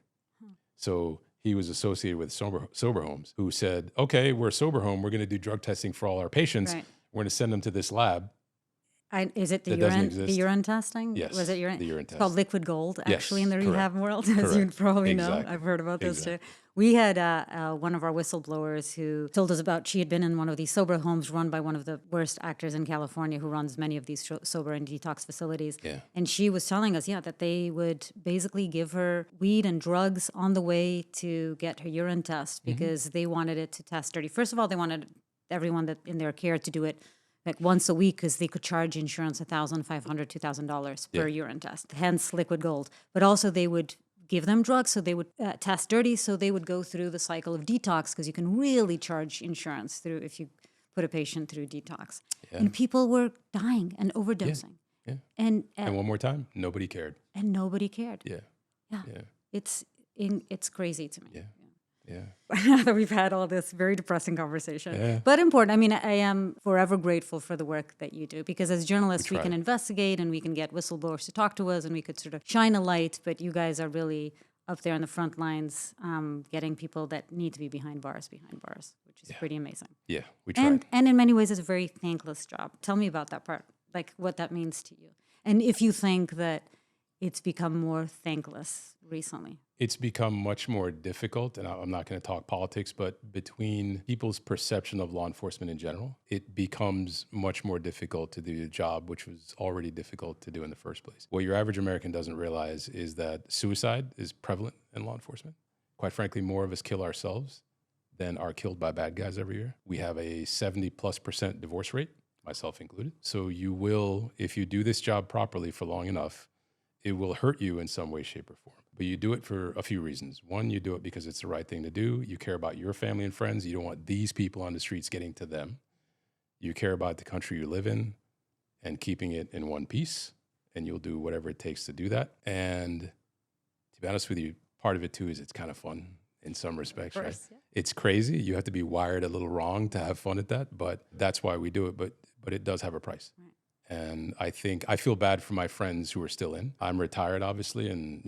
So he was associated with sober homes who said, okay, we're a sober home. We're going to do drug testing for all our patients. We're going to send them to this lab. Is it the That doesn't urine, exist. the urine testing? Yes, Was it urine? the urine It's called test. liquid gold, actually, in the Yes, rehab correct. world, as you Correct. probably know. Exactly. I've heard about this too. Exactly. We had one of our whistleblowers who told us about she had been in one of these sober homes run by one of the worst actors in California who runs many of these sober and detox facilities. Yeah. And she was telling us, that they would basically give her weed and drugs on the way to get her urine test because they wanted it to test dirty. First of all, they wanted everyone that in their care to do it like once a week because they could charge insurance $1,500, $2,000 per urine test, hence liquid gold. But also they would give them drugs so they would test dirty, so they would go through the cycle of detox because you can really charge insurance through if you put a patient through detox. Yeah. And people were dying and overdosing. Yeah. And And one more time, nobody cared. and nobody cared. Yeah. Yeah. Yeah. It's crazy to me. Yeah. Yeah. Now that we've had all this very depressing conversation, Yeah. but important. I mean, I am forever grateful for the work that you do because as journalists, we try. can investigate and we can get whistleblowers to talk to us and we could sort of shine a light. But you guys are really up there on the front lines, getting people that need to be behind bars, which is pretty amazing. Yeah. We tried. And in many ways, it's a very thankless job. Tell me about that part, like what that means to you, and if you think that it's become more thankless recently. It's become much more difficult, and I'm not going to talk politics, but between people's perception of law enforcement in general, it becomes much more difficult to do the job, which was already difficult to do in the first place. What your average American doesn't realize is that suicide is prevalent in law enforcement. Quite frankly, more of us kill ourselves than are killed by bad guys every year. We have a 70+% divorce rate, myself included. So you will, if you do this job properly for long enough, it will hurt you in some way, shape, or form. But you do it for a few reasons. One, you do it because it's the right thing to do. You care about your family and friends. You don't want these people on the streets getting to them. You care about the country you live in and keeping it in one piece, and you'll do whatever it takes to do that. And to be honest with you, part of it too is it's kind of fun in some respects, right? Yeah. It's crazy. You have to be wired a little wrong to have fun at that, but that's why we do it. But it does have a price. Right. And I feel bad for my friends who are still in. I'm retired, obviously, and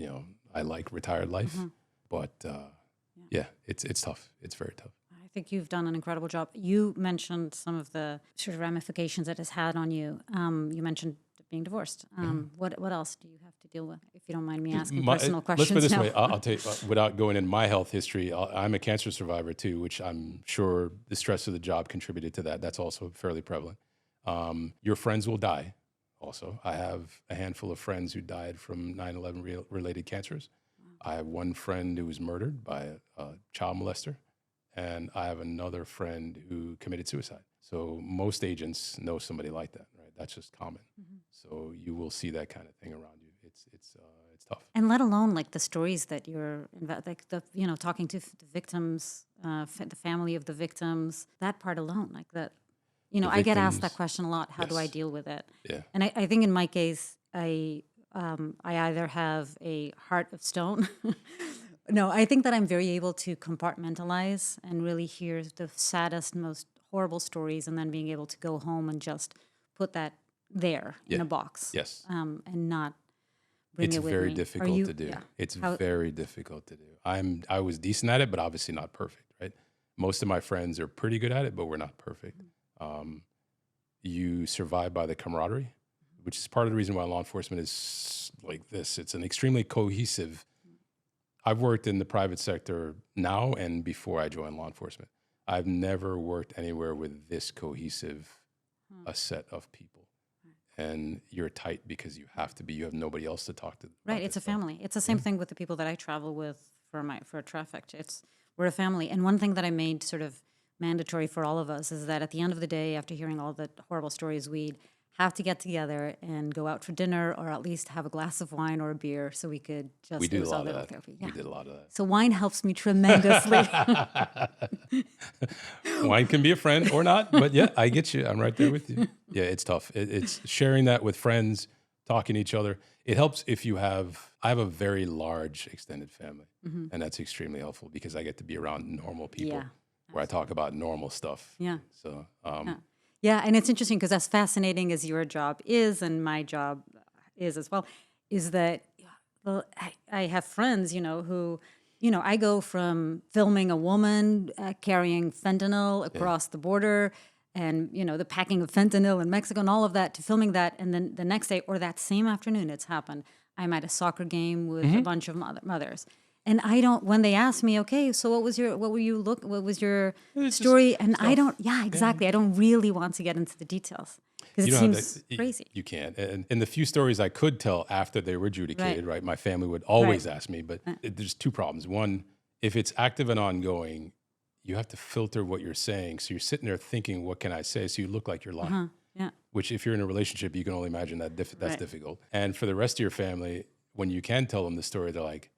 I like retired life, but it's tough. It's very tough. I think you've done an incredible job. You mentioned some of the sort of ramifications it has had on you. You mentioned being divorced. What else do you have to deal with? If you don't mind me asking personal questions. Let's put it this now. way. I'll tell you, without going into my health history, I'm a cancer survivor too, which I'm sure the stress of the job contributed to that. That's also fairly prevalent. Your friends will die. Also, I have a handful of friends who died from 9/11 related cancers. I have one friend who was murdered by a child molester, and I have another friend who committed suicide. So most agents know somebody like that, right? That's just common. So you will see that kind of thing around you. It's tough. And let alone like the stories that you're like talking to the victims, the family of the victims. That part alone, like that. I get asked that question a lot. How do I deal with it? Yeah. And I think in my case, I either have a heart of stone. No, I think that I'm very able to compartmentalize and really hear the saddest, most horrible stories, and then being able to go home and just put that there in a box. Yes. And not bring it with me. It's very difficult to do. Yeah. It's very difficult to do. I was decent at it, but obviously not perfect, right? Most of my friends are pretty good at it, but we're not perfect. You survive by the camaraderie, which is part of the reason why law enforcement is like this. It's an extremely cohesive. I've worked in the private sector now and before I joined law enforcement. I've never worked anywhere with this cohesive a set of people. And you're tight because you have to be. You have nobody else to talk to. Right, it's a family. It's the same thing with the people that I travel with for Trafficked. We're a family. And one thing that I made sort of mandatory for all of us is that at the end of the day, after hearing all the horrible stories, we'd have to get together and go out for dinner or at least have a glass of wine or a beer so we could just We did a lot of that. therapy. Yeah. We did a lot of that. So wine helps me tremendously. Wine can be a friend or not, but yeah, I get you. I'm right there with you. Yeah, it's tough. It's sharing that with friends, talking to each other. It helps if I have a very large extended family, and that's extremely helpful because I get to be around normal people where I talk about normal stuff. Yeah. So, Yeah, and it's interesting because as fascinating as your job is and my job is as well, is that I have friends, who, I go from filming a woman carrying fentanyl across the border and the packing of fentanyl in Mexico and all of that, to filming that, and then the next day or that same afternoon it's happened, I'm at a soccer game with a bunch of mothers. And I don't, when they ask me, okay, so what was your story? And I don't, exactly. I don't really want to get into the details because it seems crazy. You can't. And in the few stories I could tell after they were adjudicated, right, my family would always ask me, but there's two problems. One, if it's active and ongoing, you have to filter what you're saying. So you're sitting there thinking, what can I say? So you look like you're lying. Yeah. Which if you're in a relationship, you can only imagine that that's difficult. And for the rest of your family, when you can tell them the story, they're like,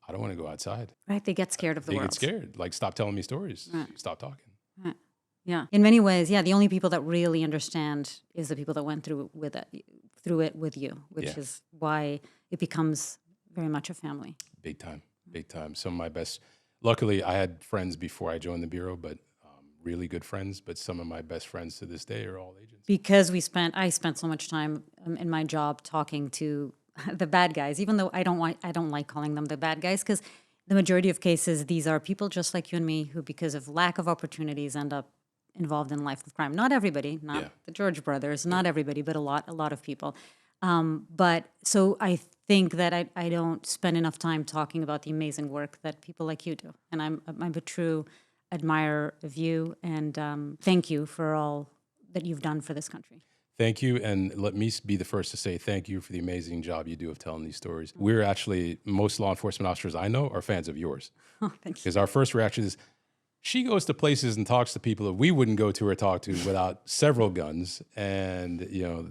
I don't want to go outside. Right. They get scared of the world. They get scared. Like, stop telling me stories. Stop talking. Right. Yeah. In many ways, the only people that really understand is the people that went through it with you, which is why it becomes very much a family. Big time. Big time. Some of my best, luckily I had friends before I joined the Bureau, but really good friends, but some of my best friends to this day are all agents. Because I spent so much time in my job talking to the bad guys, even though I don't like calling them the bad guys, because the majority of cases, these are people just like you and me who, because of lack of opportunities, end up involved in life of crime. Not everybody, not the George brothers, not everybody, but a lot of people. But so I think that I don't spend enough time talking about the amazing work that people like you do. And I'm a true admirer of you, and thank you for all that you've done for this country. Thank you, and let me be the first to say thank you for the amazing job you do of telling these stories. We're actually, most law enforcement officers I know are fans of yours. Oh, thank you. Because our first reaction is, she goes to places and talks to people that we wouldn't go to or talk to without several guns, and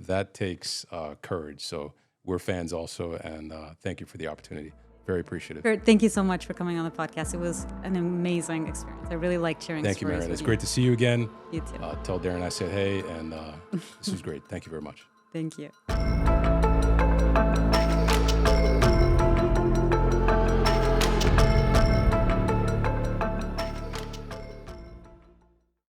that takes courage. So we're fans also, and thank you for the opportunity. Very appreciative. Kurt, thank you so much for coming on the podcast. It was an amazing experience. I really liked sharing stories. Thank you, Mariana. It's great to see you again. You too. Tell Darren I said hey, and this was great. Thank you very much. Thank you.